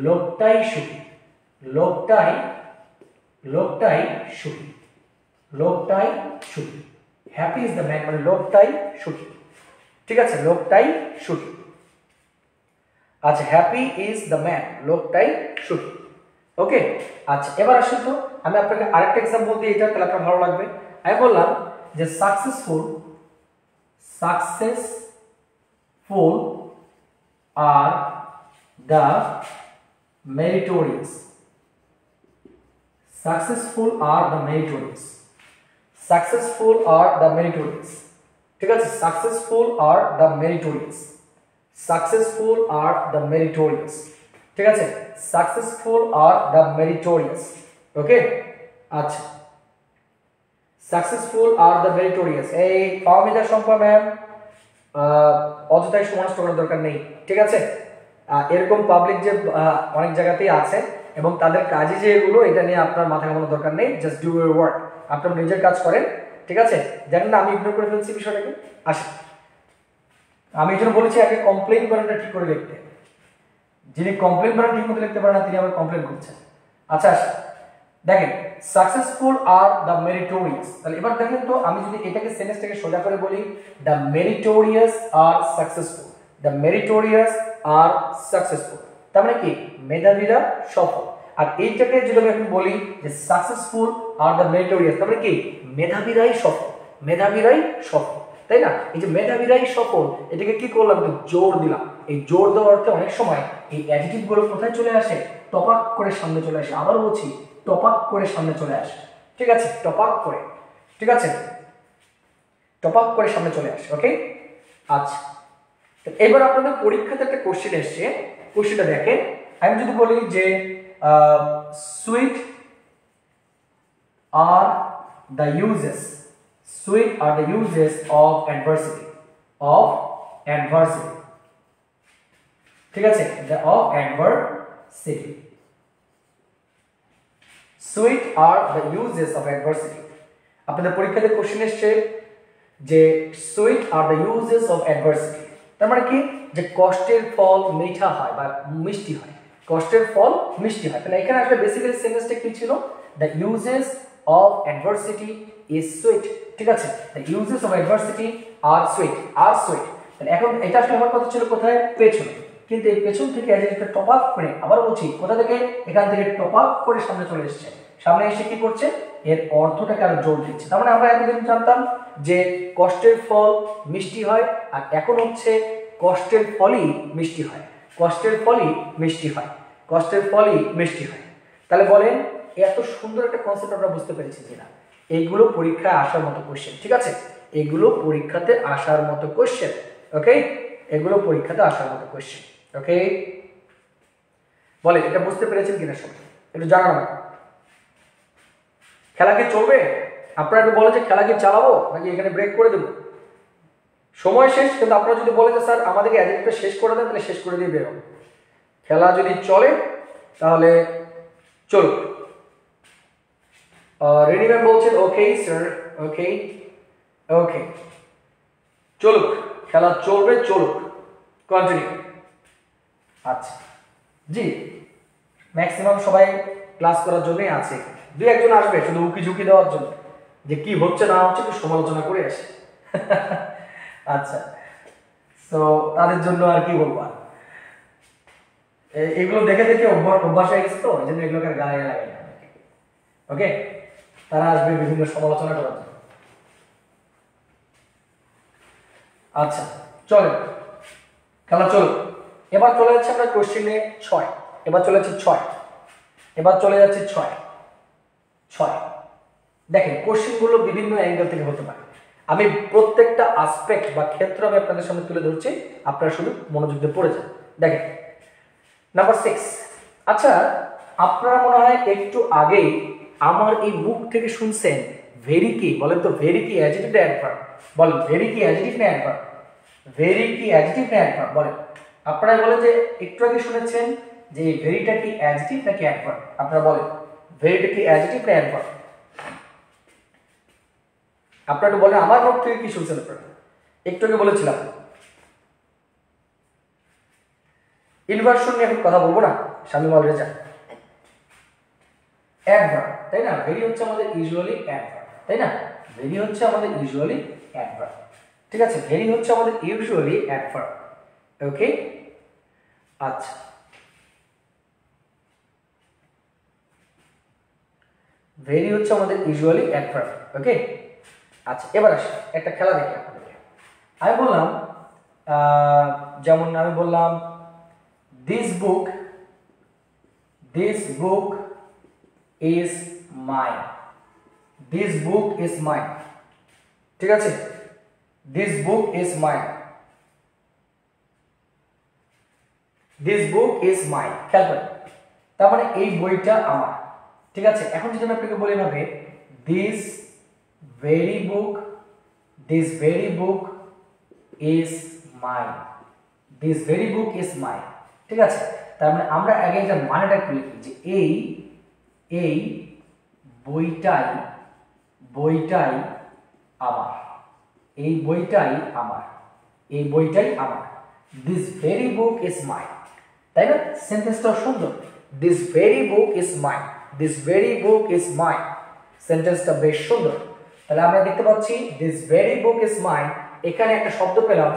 লোকটাই সুখী, লোকটাই সুখী, লোকটাই সুখী। হ্যাপি ইজ দ্য ম্যান মানে লোকটাই সুখী। ঠিক আছে, লোকটাই সুখী। আচ্ছা, হ্যাপি ইজ দ্য ম্যান, লোকটাই সুখী। ওকে, আচ্ছা এবার আসুন তো আমি আপনাকে আরেকটা এক্সাম্পল দিই, এটা তাহলে আপনার ভালো লাগবে। আমি বললাম যে successful are the meritorious, successful are the meritorious, successful are the meritorious. ঠিক আছে, successful are the meritorious, successful are the meritorious. ঠিক আছে, সাকসেসফুল আর দ্য মেরিটোরিয়াস। ওকে, আচ্ছা সাকসেসফুল আর দ্য মেরিটোরিয়াস। এই পাওমিদা সম্পা ম্যাম, অযথাই সমাজ করার দরকার নেই। ঠিক আছে, এরকম পাবলিক যে অনেক জায়গাতেই আছে এবং তাদের কাজই যে এগুলো, এটা নিয়ে আপনার মাথা ঘামানোর দরকার নেই। জাস্ট ডু ইউর ওয়ার্ক, আপনার নিজের কাজ করেন। ঠিক আছে, জানেন না আমি ইগনোর করে ফেলছি বিষয়টাকে। আসেন, আমি এই জন্য বলেছি আগে কমপ্লেইন বানানটা ঠিক করে লিখতে। যিনি কমপ্লেইন বানান ঠিক মতো লিখতে পারেন না তিনি আবার কমপ্লেইন করছেন। আচ্ছা আসেন, দেখেন সাকসেসফুল আর দ্য মেরিটোরিয়াস। তাহলে এবার দেখেন তো, আমি যদি এটাকে সেন্টেন্সটাকে সোজা করে বলি, the meritorious are successful, the meritorious are successful, তার মানে কি মেধাবীরা সফল। আর এইটাকে যদি আমি এখন বলি যে সাকসেসফুল আর দ্য মেরিটোরিয়াস, তার মানে কি মেধাবীরাই সফল, মেধাবীরাই সফল, তাই না? এই যে মেধাবীরাই সফল, এটাকে কি করলাম, জোর দিলাম। এই জোর দেওয়ার অর্থে অনেক সময় এই অ্যাডজেক্টিভ গুলো কোথায় চলে আসে? টপাক করে সামনে চলে আসে। আবার বলছি, টপাক করে সামনে চলে আসে। ঠিক আছে, টপাক করে, ঠিক আছে, টপাক করে সামনে চলে আসে। ওকে, আচ্ছা এবার আপনাদের পরীক্ষাতে একটা কোশ্চেন এসছে, কোশ্চেনটা দেখেন। আমি যদি বলি যে sweet are the uses, sweet are the uses of adversity, ঠিক আছে, the of adversity, sweet are the uses of adversity। আপনাদের পরীক্ষাতে কোশ্চেন এসছে যে sweet are the uses of adversity, তার মানে কি যে কষ্টের ফল মিঠা হয় বা মিষ্টি হয়, কষ্টের ফল মিষ্টি হয়। তাহলে এখানে আসলে বেসিক্যালি সেন্টেন্সটা কি ছিল, the uses of adversity is sweet, ঠিক আছে, the uses of adversity are sweet, are sweet. তাহলে এখন এটা আসলে আমার কথা ছিল কোথায়, পেছনে, কিন্তু এই পেছন থেকে অ্যাডজেক্টিভটা টপ আপ করে, আবার বলছি কোথা থেকে, এখান থেকে টপ আপ করে সামনে চলে এসেছে, সামনে এসে কি করছে, এর অর্থটাকে আরো জোর দিচ্ছে। তার মানে আমরা এতদিন জানতাম যে কষ্টের ফল মিষ্টি হয়, আর এখন হচ্ছে কষ্টের ফলই মিষ্টি হয়, কষ্টের ফলই মিষ্টি হয়, কষ্টের ফলই মিষ্টি হয়। তাহলে বলেন এত সুন্দর একটা কনসেপ্ট আমরা বুঝতে পেরেছি কিনা? এইগুলো পরীক্ষায় আসার মতো কোশ্চেন, ঠিক আছে, এগুলো পরীক্ষাতে আসার মতো কোশ্চেন, ওকে, এগুলো পরীক্ষাতে আসার মতো কোশ্চেন, ওকে। বলে এটা বুঝতে পেরেছেন কিনা সবাই, একটু জানান আমাকে। খেলা কি চলবে? আপনারা একটু বলে যে খেলা কি চালাবো নাকি এখানে ব্রেক করে দেবো? সময় শেষ, কিন্তু আপনারা যদি বলে যে স্যার আমাদেরকে অ্যাডজেক্টটা শেষ করে দেন, তাহলে শেষ করে দিয়ে বের হবে। খেলা যদি চলে তাহলে চলুক। রেডি ম্যাম বলছেন ওকে স্যার, ওকে ওকে, চলুক, খেলা চলবে, চলুক, কন্টিনিউ। আচ্ছা জি, ম্যাক্সিমাম সবাই ক্লাস করার জন্যই আছে, দুই একজন আসবে শুধু উকি ঝুঁকি দেওয়ার জন্য যে কি হচ্ছে না হচ্ছে একটু সমালোচনা করে আসে। আচ্ছা, তো তাদের জন্য আর কি বলবো, এগুলো দেখে দেখে অভ্যাস হয়ে গেছে, তো এই জন্য এগুলোকে গায়ে লাগে না, ওকে। তারা আসবে বিভিন্ন সমালোচনা করার জন্য। আচ্ছা চলে, খেলা চলো। এবার চলে যাচ্ছে আমরা কোশ্চেনে 6, এবার চলে যাচ্ছে 6, এবার চলে যাচ্ছে 6। দেখেন কোশ্চেনগুলো বিভিন্ন অ্যাঙ্গেল থেকে হতে পারে, আমি প্রত্যেকটা আসপেক্ট বা ক্ষেত্র আমি আপনাদের সামনে তুলে ধরছি, আপনারা শুধু মনোযোগ দিয়ে পড়ে যান। দেখেন নাম্বার 6, আচ্ছা আপনারা মনে হয় একটু আগেই আমার এই মুখ থেকে শুনছেন ভেরি কি, বলেন তো ভেরি কি অ্যাডজেক্টিভ না অ্যাডভার্ব? বলেন ভেরি কি অ্যাডজেক্টিভ না অ্যাডভার্ব? ভেরি কি অ্যাডজেক্টিভ না অ্যাডভার্ব? বলেন। আপনারা বলেন যে একটু আগে শুনেছেন যে ভেরিটা কি অ্যাডজেক্টিভ নাকি অ্যাডভার্ব? আপনারা বলেন ভেরিটা কি অ্যাডজেক্টিভ না অ্যাডভার্ব? আপনারা একটু বলেন, আমার মুখ থেকে কি শুনছেন আপনারা? একটু আগে বলেছিলাম ইনভার্সন নিয়ে এখন কথা বলবো না, শামিম অলরেডি অ্যাডভার্ব, তাই না? ভেরি হচ্ছে আমাদের ইউজুয়ালি অ্যাডভার্ব, তাই না? ভেরি হচ্ছে আমাদের ইউজুয়ালি অ্যাডভার্ব, ঠিক আছে, ভেরি হচ্ছে আমাদের ইউজুয়ালি অ্যাডভার্ব, ওকে। আচ্ছা ভেরি হচ্ছে আমাদের ইউজুয়ালি অ্যাডভার্ব, ওকে। আচ্ছা এবার আসি একটা খেলা দেখি আপনাদেরকে। আমি বললাম যেমন আমি বললাম this book is mine, this book is mine, ঠিক আছে, this book is mine, this book is mine, খেয়াল করেন, তার মানে এই বইটা আমার, ঠিক আছে। এখন যদি আমি আপনাকে বলি ভাবে this very book is mine, this very book is mine, ঠিক আছে। তার মানে আমরা আগে এটা মানেটা একটু লিখি যে এই বইটাই আমার, এই বইটাই আমার, এই বইটাই আমার, this very book is mine, তাই না? সেন্টেন্সটা সুন্দর, this very book is mine, this very book is mine, সেন্টেন্সটা বেশ সুন্দর। তাহলে আমরা দেখতে পাচ্ছি this very book is mine, এখানে একটা শব্দ পেলাম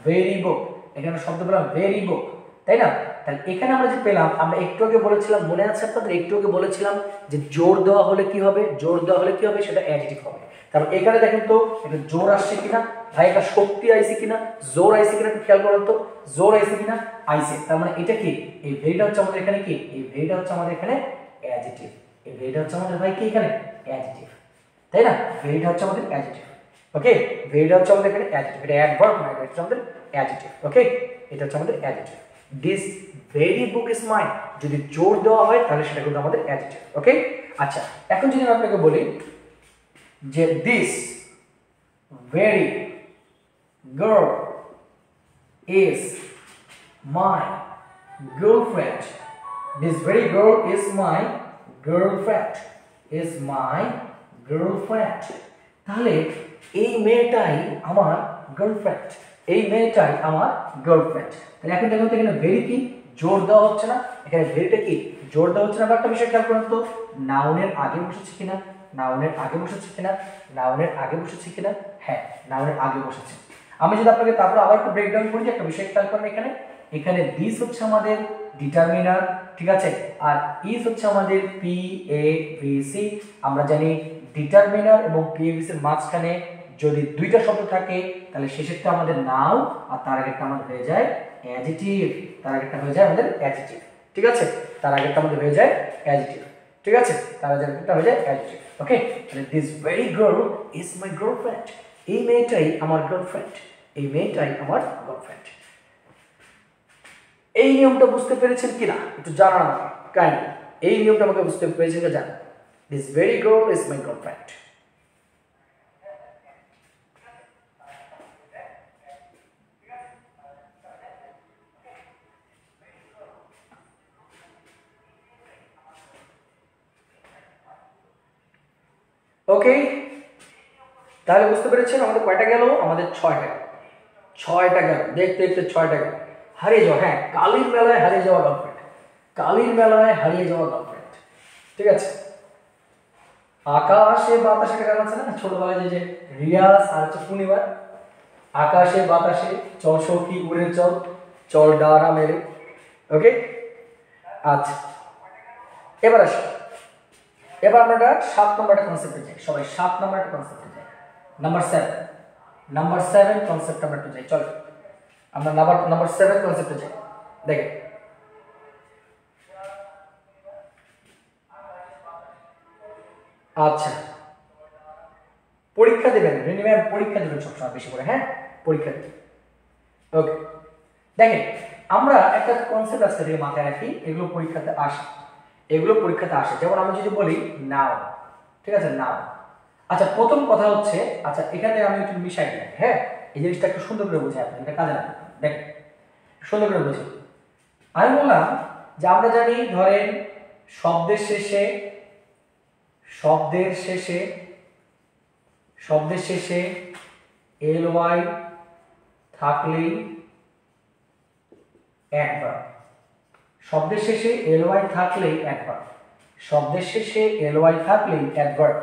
ভেরি বুক, এখানে শব্দ পেলাম ভেরি বুক, তাই না? তাহলে এখানে আমরা যে পেলাম, আমরা একটু আগে বলেছিলাম, মনে আছে আপনাদের, একটু আগে বলেছিলাম যে জোর দেওয়া হলে কি হবে, জোর দেওয়া হলে কি হবে, সেটা অ্যাডজেক্টিভ হবে। তারপর এখানে দেখেন তো এটা জোর আসছে কিনা, ভাই এটা শক্তি আইছে কিনা, জোর আইছে কিনা, একটু খেয়াল করেন তো, জোর আইছে কিনা, আইছে। তার মানে এটা কি, এই ভেরিটা হচ্ছে আমাদের এখানে কি, এই ভেরিটা হচ্ছে আমাদের এখানে অ্যাডজেক্টিভ, এই ভেরিটা হচ্ছে আমাদের ভাই কি এখানে অ্যাডজেক্টিভ, তাই না? ভেরিটা হচ্ছে আমাদের অ্যাডজেক্টিভ, ওকে। ভেরিটা হচ্ছে আমাদের এখানে অ্যাডজেক্টিভ, এটা অ্যাডভার্ব না, এটা হচ্ছে আমাদের অ্যাডজেক্টিভ, ওকে। এটা হচ্ছে আমাদের adjective. This very book is mine, যদি জোর দেওয়া হয় তাহলে সেটা কিন্তু আমাদের অ্যাডজেক্টিভ, ওকে। আচ্ছা এখন যদি আমি আপনাকে বলি যে this very girl is my girlfriend, this very girl is my girlfriend, is my girlfriend, তাহলে এই মেয়েটাই আমার গার্লফ্রেন্ড, এই মেয়েটাই আমার গার্লফ্রেন্ড। তাহলে এখন দেখুন তো এখানে ভেরি কি জোর দেওয়া হচ্ছে না, এখানে ভেরিটা কি জোর দেওয়া হচ্ছে না। বা একটা বিষয় খেয়াল করুন তো, নাউনের আগে বসেছে কিনা, নাউনের আগে বসেছে কিনা, নাউনের আগে বসেছে কিনা, হ্যাঁ নাউনের আগে বসেছে। আমি যদি আপনাকে তারপর আবার একটু ব্রেকডাউন করি, একটা বিষয় খেয়াল করেন, এখানে এখানে দিস হচ্ছে আমাদের ডিটারমিনার, ঠিক আছে, আর ইজ হচ্ছে আমাদের পি এ ভি সি। আমরা জানি ডিটারমিনার এবং পি এ ভি সির মাঝখানে যদি দুইটা শব্দ থাকে তাহলে শেষেরটা আমাদের নাউন আর তার আগেরটা আমাদের হয়ে যায় অ্যাডজেক্টিভ, তার আগেরটা হয়ে যায় আমাদের অ্যাডজেক্টিভ, ঠিক আছে, তার আগেরটা আমাদের হয়ে যায় অ্যাডজেক্টিভ, ঠিক আছে, তার আগেরটা হয়ে যায় অ্যাডজেক্টিভ। ওকে, তাহলে this very girl is my girlfriend, এই মেয়েটাই আমার গার্লফ্রেন্ড, এই মেয়েটাই আমার গার্লফ্রেন্ড। এই নিয়মটা বুঝতে পেরেছেন কিনা একটু জানান আমাকে কাইন্ডলি, এই নিয়মটা আমাকে বুঝতে পেরেছেন কিনা জানান। This very girl is my girlfriend. Okay, তাহলে বুঝতে পেরেছেন আমাদের কয়টা গেল, আমাদের 6টা গেল, 6টা গেল, দেখতে দেখতে 6টা গেল। হারিয়ে যাওয়া, হ্যাঁ কালির মেলায় হারিয়ে যাওয়া গার্লফ্রেন্ড, কালির মেলায় হারিয়ে যাওয়া গার্লফ্রেন্ড, ঠিক আছে। আকাশে বাতাসে একটা গান আছে না ছোটবেলায়, যে রিয়াজ আর হচ্ছে পূর্ণিমার, আকাশে বাতাসে চল সখী উড়ে চল, চল ডানা মেলে। ওকে, আচ্ছা এবার আসো, এবার আমরা 7 নম্বরটা কনসেপ্টে যাই, সবাই 7 নম্বরটা কনসেপ্টে যাই। নাম্বার 7 কনসেপ্ট আমরা একটু যাই, চলো আমরা নাম্বার 7 কনসেপ্টে যাই। দেখেন আচ্ছা, পরীক্ষা দেবেন রিনি ম্যাম, পরীক্ষা দেবেন সবসময় বেশি করে, হ্যাঁ পরীক্ষা দেবেন। ওকে, দেখেন আমরা একটা কনসেপ্ট আজকে থেকে মাথায় রাখি, এগুলো পরীক্ষাতে আসে, এগুলো পরীক্ষাতে আসে। যেমন আমি যদি বলি নাও, ঠিক আছে নাও। আচ্ছা প্রথম কথা হচ্ছে, আচ্ছা এখানে আমি একটু মিশাই দিই, হ্যাঁ এই জিনিসটা একটু সুন্দর করে বুঝে আপনি এটা কাজে লাগবে, দেখেন সুন্দর করে বুঝি। আমি বললাম যে আমরা জানি ধরেন শব্দের শেষে, শব্দের শেষে, শব্দের শেষে এল ওয়াই থাকলেই অ্যাডভার্ব, শব্দের শেষে এল ওয়াই থাকলেই অ্যাডভার্ব, শব্দের শেষে এল ওয়াই থাকলেই অ্যাডভার্ব,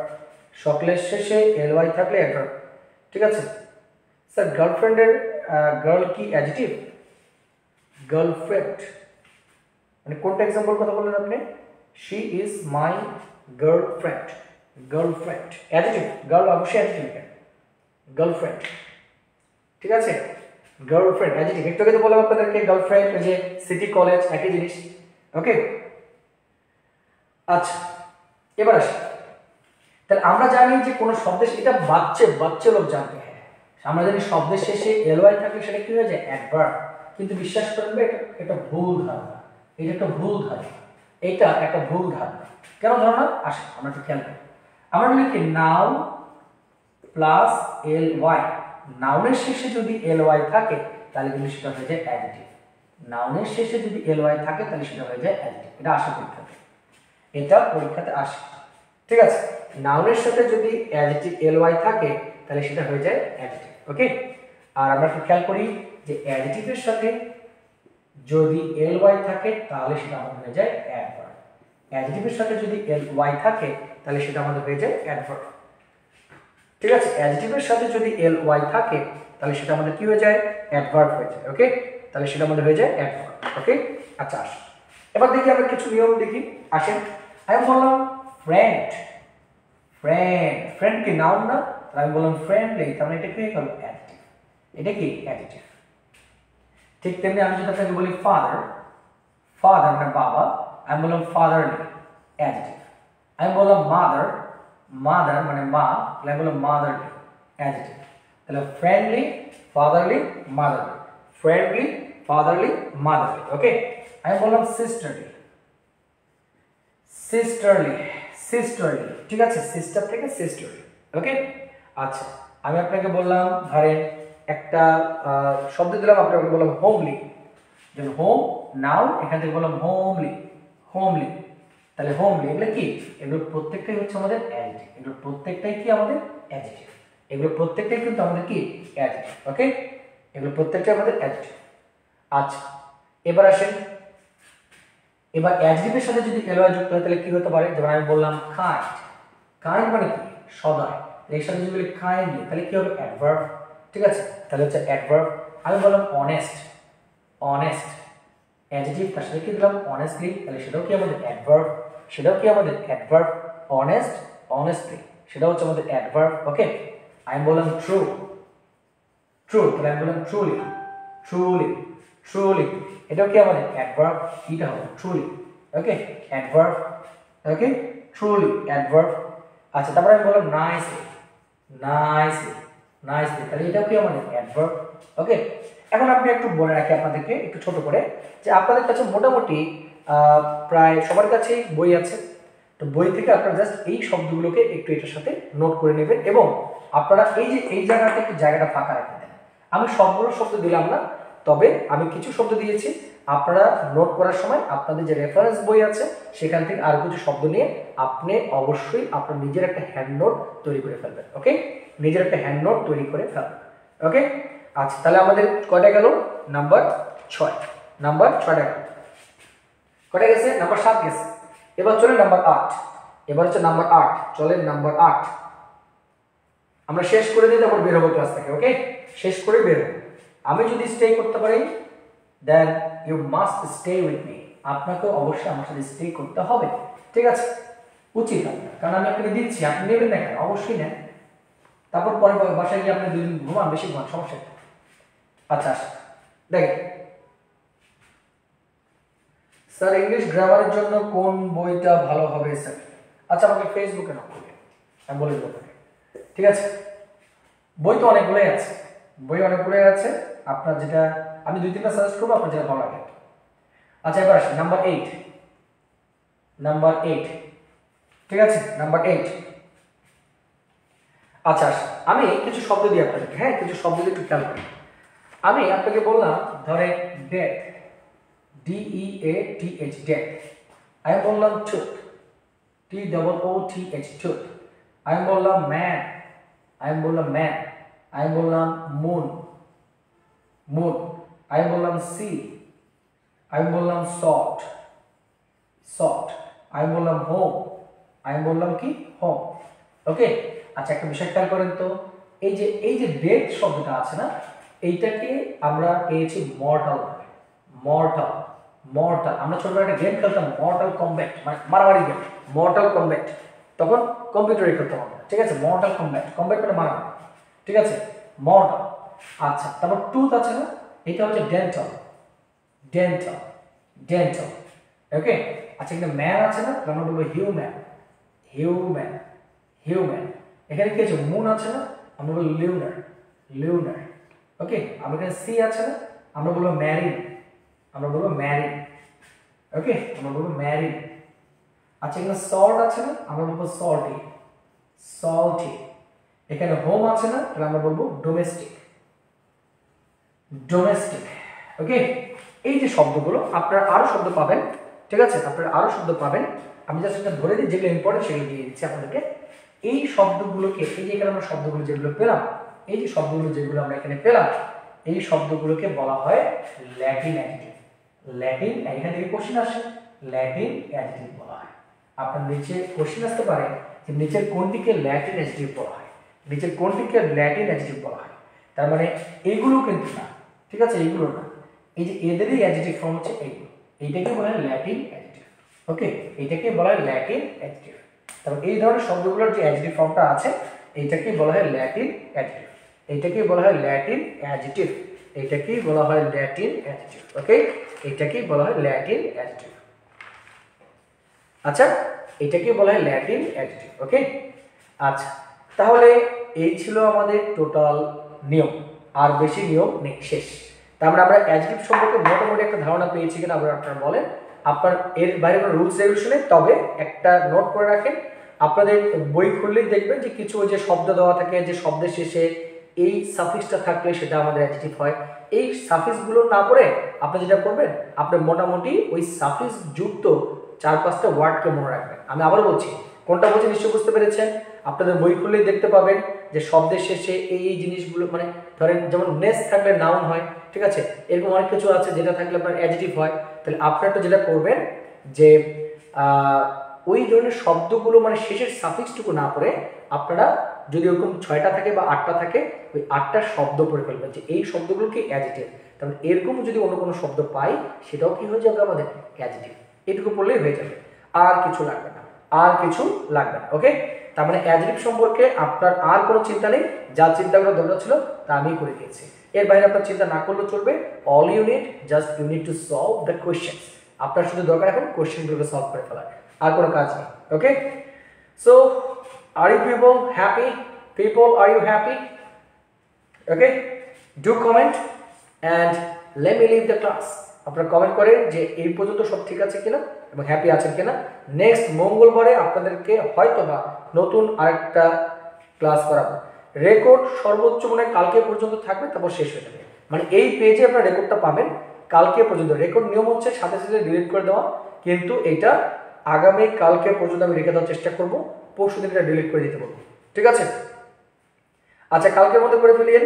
শব্দের শেষে এল ওয়াই থাকলে অ্যাডভার্ব, ঠিক আছে। স্যার গার্লফ্রেন্ডের গার্ল কি অ্যাডজেক্টিভ? গার্লফ্রেন্ড মানে কোনটা এক্সাম্পল কথা বললেন আপনি? She is my girlfriend, girlfriend adjective, girl অবশ্যই অ্যাডজেক্টিভ, গার্লফ্রেন্ড, ঠিক আছে, গার্লফ্রেন্ড অ্যাডজেক্টিভ। একটু আগে তো বললাম আপনাদেরকে গার্লফ্রেন্ড যে সিটি কলেজ একই জিনিস। ওকে, আচ্ছা এবার আসি, তাহলে আমরা জানি যে কোন শব্দের, এটা বাচ্চা লোক জানতে, হ্যাঁ আমরা জানি শব্দের শেষে এলওয়াই থাকলে সেটা কি হয়ে যায় অ্যাডভার্ব। কিন্তু বিশ্বাস করবে এটা ভুল ধারণা, এটা একটা ভুল ধারণা, এটা একটা ভুল ধারণা। কেন ধারণা আসে আমরা একটু খেয়াল করি। আমরা বলি কি নাউন প্লাস এল ওয়াই, নাউনের শেষে যদি এল ওয়াই থাকে তাহলে কিন্তু সেটা হয়ে যায় অ্যাডজেক্টিভ, নাউনের শেষে যদি এল ওয়াই থাকে তাহলে সেটা হয়ে যায় অ্যাডজেক্টিভ। এটা আসে পরীক্ষাতে, এটা পরীক্ষাতে আসে, ঠিক আছে। নাউনের সাথে যদি অ্যাডজেক্টিভ এল ওয়াই থাকে তাহলে সেটা হয়ে যায় অ্যাডজেক্টিভ। ওকে, আর আমরা একটু খেয়াল করি যে অ্যাডজেক্টিভের সাথে যদি এল ওয়াই থাকে তাহলে সেটা আমাদের হয়ে যায় অ্যাডভার্ব, অ্যাডজেক্টিভের সাথে যদি এল ওয়াই থাকে তাহলে সেটা আমাদের হয়ে যায় অ্যাডভার্ব, ঠিক আছে। অ্যাডজেক্টিভের সাথে যদি এল ওয়াই থাকে তাহলে সেটা আমাদের কি হয়ে যায় অ্যাডভার্ব হয়ে যায়। ওকে, তাহলে সেটা আমাদের হয়ে যায় অ্যাডভার্ব। ওকে, আচ্ছা আসেন এবার দেখি আমরা কিছু নিয়ম দেখি, আসেন। আমি বললাম ফ্রেন্ড, ফ্রেন্ড, ফ্রেন্ড কি নাউন না, আমি বললাম ফ্রেন্ডলি, তার মানে এটা কি হলো অ্যাডজেক্টিভ, এটা কি অ্যাডজেক্টিভ। ঠিক তেমনি আমি যদি আপনাকে বলি ফাদার, ফাদার মানে বাবা, আমি বললাম ফাদারলি অ্যাডজেক্টিভ। আমি বললাম মাদার, মাদার মানে মা, আমি বললাম মাদারলি অ্যাডজেক্টিভ। তাহলে friendly, fatherly, motherly, friendly, fatherly, motherly. Okay, আমি বললাম সিস্টারলি, সিস্টারলি, সিস্টারলি, ঠিক আছে, সিস্টার থেকে সিস্টারলি। ওকে, আচ্ছা আমি আপনাকে বললাম ধরেন একটা শব্দ দিলাম, আপনাকে বললাম হোমলি, যেমন হোম নাউন, এখান থেকে বললাম হোমলি, হোমলি, তাহলে হোমলি এগুলো কি, এগুলো প্রত্যেকটাই হচ্ছে আমাদের অ্যাডজেক্টিভ, এগুলো প্রত্যেকটাই কি আমাদের অ্যাডজেক্টিভ। এগুলো প্রত্যেকটাই কিন্তু আমাদের কি অ্যাডজেক্টিভ। ওকে, এগুলো প্রত্যেকটাই আমাদের অ্যাডজেক্টিভ। আচ্ছা, এবার আসেন, এবার অ্যাডজেক্টিভের সাথে যদি এলওয়াই যুক্ত হয় তাহলে কি হতে পারে? যেমন আমি বললাম কাইন্ড, কাইন্ড মানে কি? সদয়। এর সাথে যদি বলি কাইন্ডলি তাহলে কি হবে? অ্যাডভার্ব। ঠিক আছে, তাহলে হচ্ছে অ্যাডভার্ব। আমি বললাম অনেস্ট, অনেস্ট অ্যাডজেক্টিভ, তার সাথে কি দিলাম? অনেস্টলি, তাহলে সেটাও কি আমাদের অ্যাডভার্ব, সেটাও কি আমাদের অ্যাডভার্ব। অনেস্ট, অনেস্টলি, সেটা হচ্ছে আমাদের অ্যাডভার্ব। ওকে, আমি বললাম ট্রু, ট্রু, তাহলে আমি বললাম ট্রুলি, ট্রুলি, ট্রুলি, এটাও কি আমাদের অ্যাডভার্ব, এটা হবে ট্রুলি। ওকে, অ্যাডভার্ব। ওকে, ট্রুলি, অ্যাডভার্ব। আচ্ছা, তারপরে আমি বললাম নাইসলি, নাইসলি, নাইসলি, তাহলে এটাও কি আমাদের অ্যাডভার্ব। ওকে, এখন আপনি একটু বলে রাখি আপনাদেরকে একটু ছোট করে, যে আপনাদের কাছে মোটামুটি প্রায় সবার কাছেই বই আছে, তো বই থেকে আপনারা জাস্ট এই শব্দগুলোকে একটু এটার সাথে নোট করে নেবেন, এবং আপনারা এই যে এই জায়গাতে একটু জায়গাটা ফাঁকা রাখে দেন। আমি সবগুলো শব্দ দিলাম না, তবে আমি কিছু শব্দ দিয়েছি, আপনারা নোট করার সময় আপনাদের যে রেফারেন্স বই আছে সেখান থেকে আরো কিছু শব্দ নিয়ে আপনি অবশ্যই আপনার নিজের একটা হ্যান্ড নোট তৈরি করে ফেলবেন। ওকে, নিজের একটা হ্যান্ড নোট তৈরি করে ফেলবেন। ওকে, আচ্ছা, তাহলে আমাদের কয়টা গেল? নাম্বার 6, নাম্বার 6টা গেল। কয়টা গেছে? নাম্বার 7 গেছে। এবার চলে নাম্বার 8, এবার হচ্ছে নাম্বার 8, চলেন নাম্বার 8 আমরা শেষ করে দিই, তারপর বের হবো ক্লাস থেকে। ওকে, শেষ করে বের হবো। আমি যদি স্টে করতে পারি then you must stay with me, আপনাকে অবশ্যই আমার সাথে স্টে করতে হবে। ঠিক আছে, উচিত আপনার, কারণ আমি আপনাকে দিচ্ছি, আপনি নেবেন না কেন? অবশ্যই নেন, তারপর পরে বাসায় গিয়ে আপনি 2 দিন ঘুমান, বেশি ঘুমান, সমস্যা নেই। আচ্ছা, দেখেন স্যার ইংলিশ গ্রামারের জন্য কোন বইটা ভালো হবে স্যার? আচ্ছা, আমাকে ফেসবুকে নক করবে, আমি বলে দেবো। ঠিক আছে, বই তো অনেকগুলোই আছে, বই অনেকগুলোই আছে, আপনার যেটা আমি 2-3টা সাজেস্ট করবো, আপনার যেটা ভালো লাগে। আচ্ছা, এবার আসি নাম্বার 8, নাম্বার 8। ঠিক আছে, নাম্বার 8। আচ্ছা, আমি কিছু শব্দ দিই আপনাদেরকে, হ্যাঁ, কিছু শব্দ দিয়ে একটু খেয়াল করি। আমি আপনাকে বললাম ধরে ডেথ, DEATH, ডেথ। আমি বললাম টুথ, TOOTH, টুথ। আমি বললাম ম্যান, আমি বললাম ম্যান। আমি বললাম মুন, মুন। আমি বললাম সি, আমি বললাম সল্ট, সল্ট। আমি বললাম হোম, আমি বললাম কি? হোম। ওকে, আচ্ছা, একটা বিষয় খেয়াল করেন তো, এই যে ডেথ শব্দটা আছে না, এইটাকে আমরা পেয়েছি মর্টাল, মর্টাল, মর্টাল। আমরা ছোটবেলায় একটা গেম খেলতাম মর্টাল কমব্যাট, মানে মারামারি গেম, মর্টাল কমব্যাট, তখন কম্পিউটারে খেলতাম আমরা। ঠিক আছে, মর্টাল কমব্যাট, কমব্যাট মানে মারামারি। ঠিক আছে, মর্টাল। আচ্ছা, তারপর টুথ আছে না, এটা হচ্ছে ডেন্টাল, ডেন্টাল, ডেন্টাল। ওকে, আচ্ছা, এখানে ম্যান আছে না, আমরা বলবো হিউম্যান, হিউম্যান, হিউম্যান। এখানে কি আছে? মুন আছে না, আমরা বলবো লিউনার, লিউনার। ওকে, আমরা এখানে সি আছে না, আমরা বলবো ম্যারিন, আমরা বলবো ম্যারিন। ওকে, আমরা বলবো ম্যারিন। আচ্ছা, এখানে সল্ট আছে না, আমরা বলবো সল্টি, সল্টি। এখানে হোম আছে না, তাহলে আমরা বলবো ডোমেস্টিক, ডোমেস্টিক। ওকে, এই যে শব্দগুলো আপনারা আরো শব্দ পাবেন। ঠিক আছে, আপনারা আরো শব্দ পাবেন, আমি জাস্ট এটা ধরে দিই, যেগুলো ইম্পর্টেন্ট সেগুলো দিয়ে দিচ্ছি আপনাদেরকে। এই শব্দগুলোকে, এই যে এখানে আমরা শব্দগুলো যেগুলো পেলাম, এই যে শব্দগুলো যেগুলো আমরা এখানে পেলাম, এই শব্দগুলোকে বলা হয় ল্যাটিন অ্যাডজেক্টিভ। ল্যাটিন, এখান থেকে কোশ্চেন আসে, ল্যাটিন অ্যাডজেক্টিভ বলা হয়। আপনার নিচে কোশ্চেন আসতে পারে যে নিচের কোনটিকে ল্যাটিন অ্যাডজেক্টিভ বলা হয়, নিচের কোনটিকে ল্যাটিন অ্যাডজেক্টিভ বলা হয়। তার মানে এইগুলো কিন্তু না, ঠিক আছে, এইগুলো না, এই যে এদেরই অ্যাডজেক্টিভ ফর্ম হচ্ছে এইগুলো, এইটাকে বলা হয় ল্যাটিন অ্যাডজেক্টিভ। ওকে, এইটাকে বলা হয় ল্যাটিন অ্যাডজেক্টিভ। তারপর এই ধরনের শব্দগুলোর যে অ্যাডজেক্টিভ ফর্মটা আছে, এইটাকে বলা হয় ল্যাটিন অ্যাডজেক্টিভ, এইটাকে বলা হয় ল্যাটিন অ্যাডজেক্টিভ, এইটাকেই বলা হয় ল্যাটিন অ্যাডজেক্টিভ। ওকে, এইটাকেই বলা হয় ল্যাটিন অ্যাডজেক্টিভ। আচ্ছা, এটাকে বলা হয় ল্যাটিন অ্যাডজেক্টিভ। ওকে, আচ্ছা, তাহলে এই ছিল আমাদের টোটাল নিয়ম, আর বেশি নিয়ম নেই, শেষ। তারপরে আমরা অ্যাডজেক্টিভ সম্পর্কে মোটামুটি একটা ধারণা পেয়েছি কিনা আপনারা বলেন। আপনার এর বাইরে কোনো রুলস রেগুলেশন নেই, তবে একটা নোট করে রাখেন, আপনাদের বই খুললেই দেখবেন যে কিছু ওই যে শব্দ দেওয়া থাকে, যে শব্দের শেষে এই সাফিক্সটা থাকলে সেটা আমাদের অ্যাডজেক্টিভ হয়। এই সাফিক্সগুলো না করে আপনি যেটা করবেন, আপনি মোটামুটি ওই সাফিক্স যুক্ত 4-5টা ওয়ার্ডকে মনে রাখবেন। আমি আবার বলছি, কোনটা বলছি নিশ্চয়ই বুঝতে পেরেছেন। আপনাদের বই খুললেই দেখতে পাবেন যে শব্দের শেষে এই জিনিসগুলো, মানে ধরেন যেমন নেস থাকলে নাউন হয়, ঠিক আছে, এরকম অনেক কিছু আছে যেটা থাকলে আপনার অ্যাডজেক্টিভ হয়। তাহলে আপনারা তো যেটা করবেন যে ওই ধরনের শব্দগুলো মানে শেষের সাফিক্সটুকু না পড়ে আপনারা যদি ওরকম 6টা থাকে বা 8টা থাকে, ওই 8টা শব্দ পড়ে ফেলবেন যে এই শব্দগুলো কি অ্যাডজেক্টিভ। তারপরে এরকম যদি অন্য কোনো শব্দ পাই সেটাও কি হয়ে যাবে আমাদের অ্যাডজেক্টিভ। এটুকু পড়লেই হয়ে যাবে, আর কিছু লাগবে না, আর কিছু লাগবে না। ওকে, তার মানে অ্যাডজেক্টিভ সম্পর্কে আপনার আর কোনো চিন্তা নেই, যা চিন্তা করার দরকার ছিল তা আমি করে দিয়েছি। এর বাইরে আপনার চিন্তা না করলেও চলবে। All you need just you need to solve the question. আপনার শুধু দরকার এখন কোয়েশ্চেনগুলোকে সলভ করে ফেলার, আর কোনো কাজ নেই। Okay, so are you people happy? People, are you happy? Okay, do comment and let me leave the class. আপনারা কমেন্ট করেন যে এই পর্যন্ত সব ঠিক আছে কিনা এবং হ্যাপি আছেন কিনা। নেক্সট মঙ্গলবারে আপনাদেরকে হয়তো বা নতুন আরেকটা ক্লাস করাবো। রেকর্ড সর্বোচ্চ মনে হয় কালকে পর্যন্ত থাকবে, তারপর শেষ হয়ে যাবে। মানে এই পেজে আপনারা রেকর্ডটা পাবেন কালকে পর্যন্ত। রেকর্ড নিয়ম হচ্ছে সাথে সাথে ডিলিট করে দেওয়া, কিন্তু এটা আগামী কালকে পর্যন্ত আমি রেখে দেওয়ার চেষ্টা করবো, পরশু দিন এটা ডিলিট করে দিতে বলবো, ঠিক আছে? আচ্ছা, কালকের মধ্যে করে ফেলিয়েন,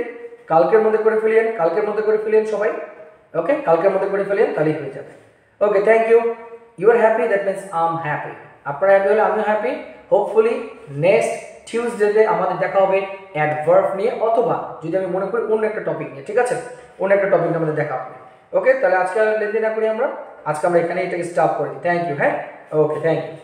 কালকের মধ্যে করে ফেলিয়েন, কালকের মধ্যে করে ফেলিয়েন সবাই। ওকে, কালকের মধ্যে করে ফেলিয়েন, তাহলেই হয়ে যাবে। Okay, thank you. You are happy, that means I am happy. আপনারা হ্যাপি হলে আমিও হ্যাপি। হোপফুলি নেক্সট টিউসডেতে আমাদের দেখা হবে অ্যাডভার্ব নিয়ে, অথবা যদি আমি মনে করি অন্য একটা টপিক নিয়ে, ঠিক আছে? অন্য একটা টপিক নিয়ে আমাদের দেখা হবে। ওকে, তাহলে আজকে আর লেনদেন না করি আমরা, আজকে আমরা এখানে এটাকে স্টপ করি। Thank you. হ্যাঁ, ওকে, থ্যাংক ইউ।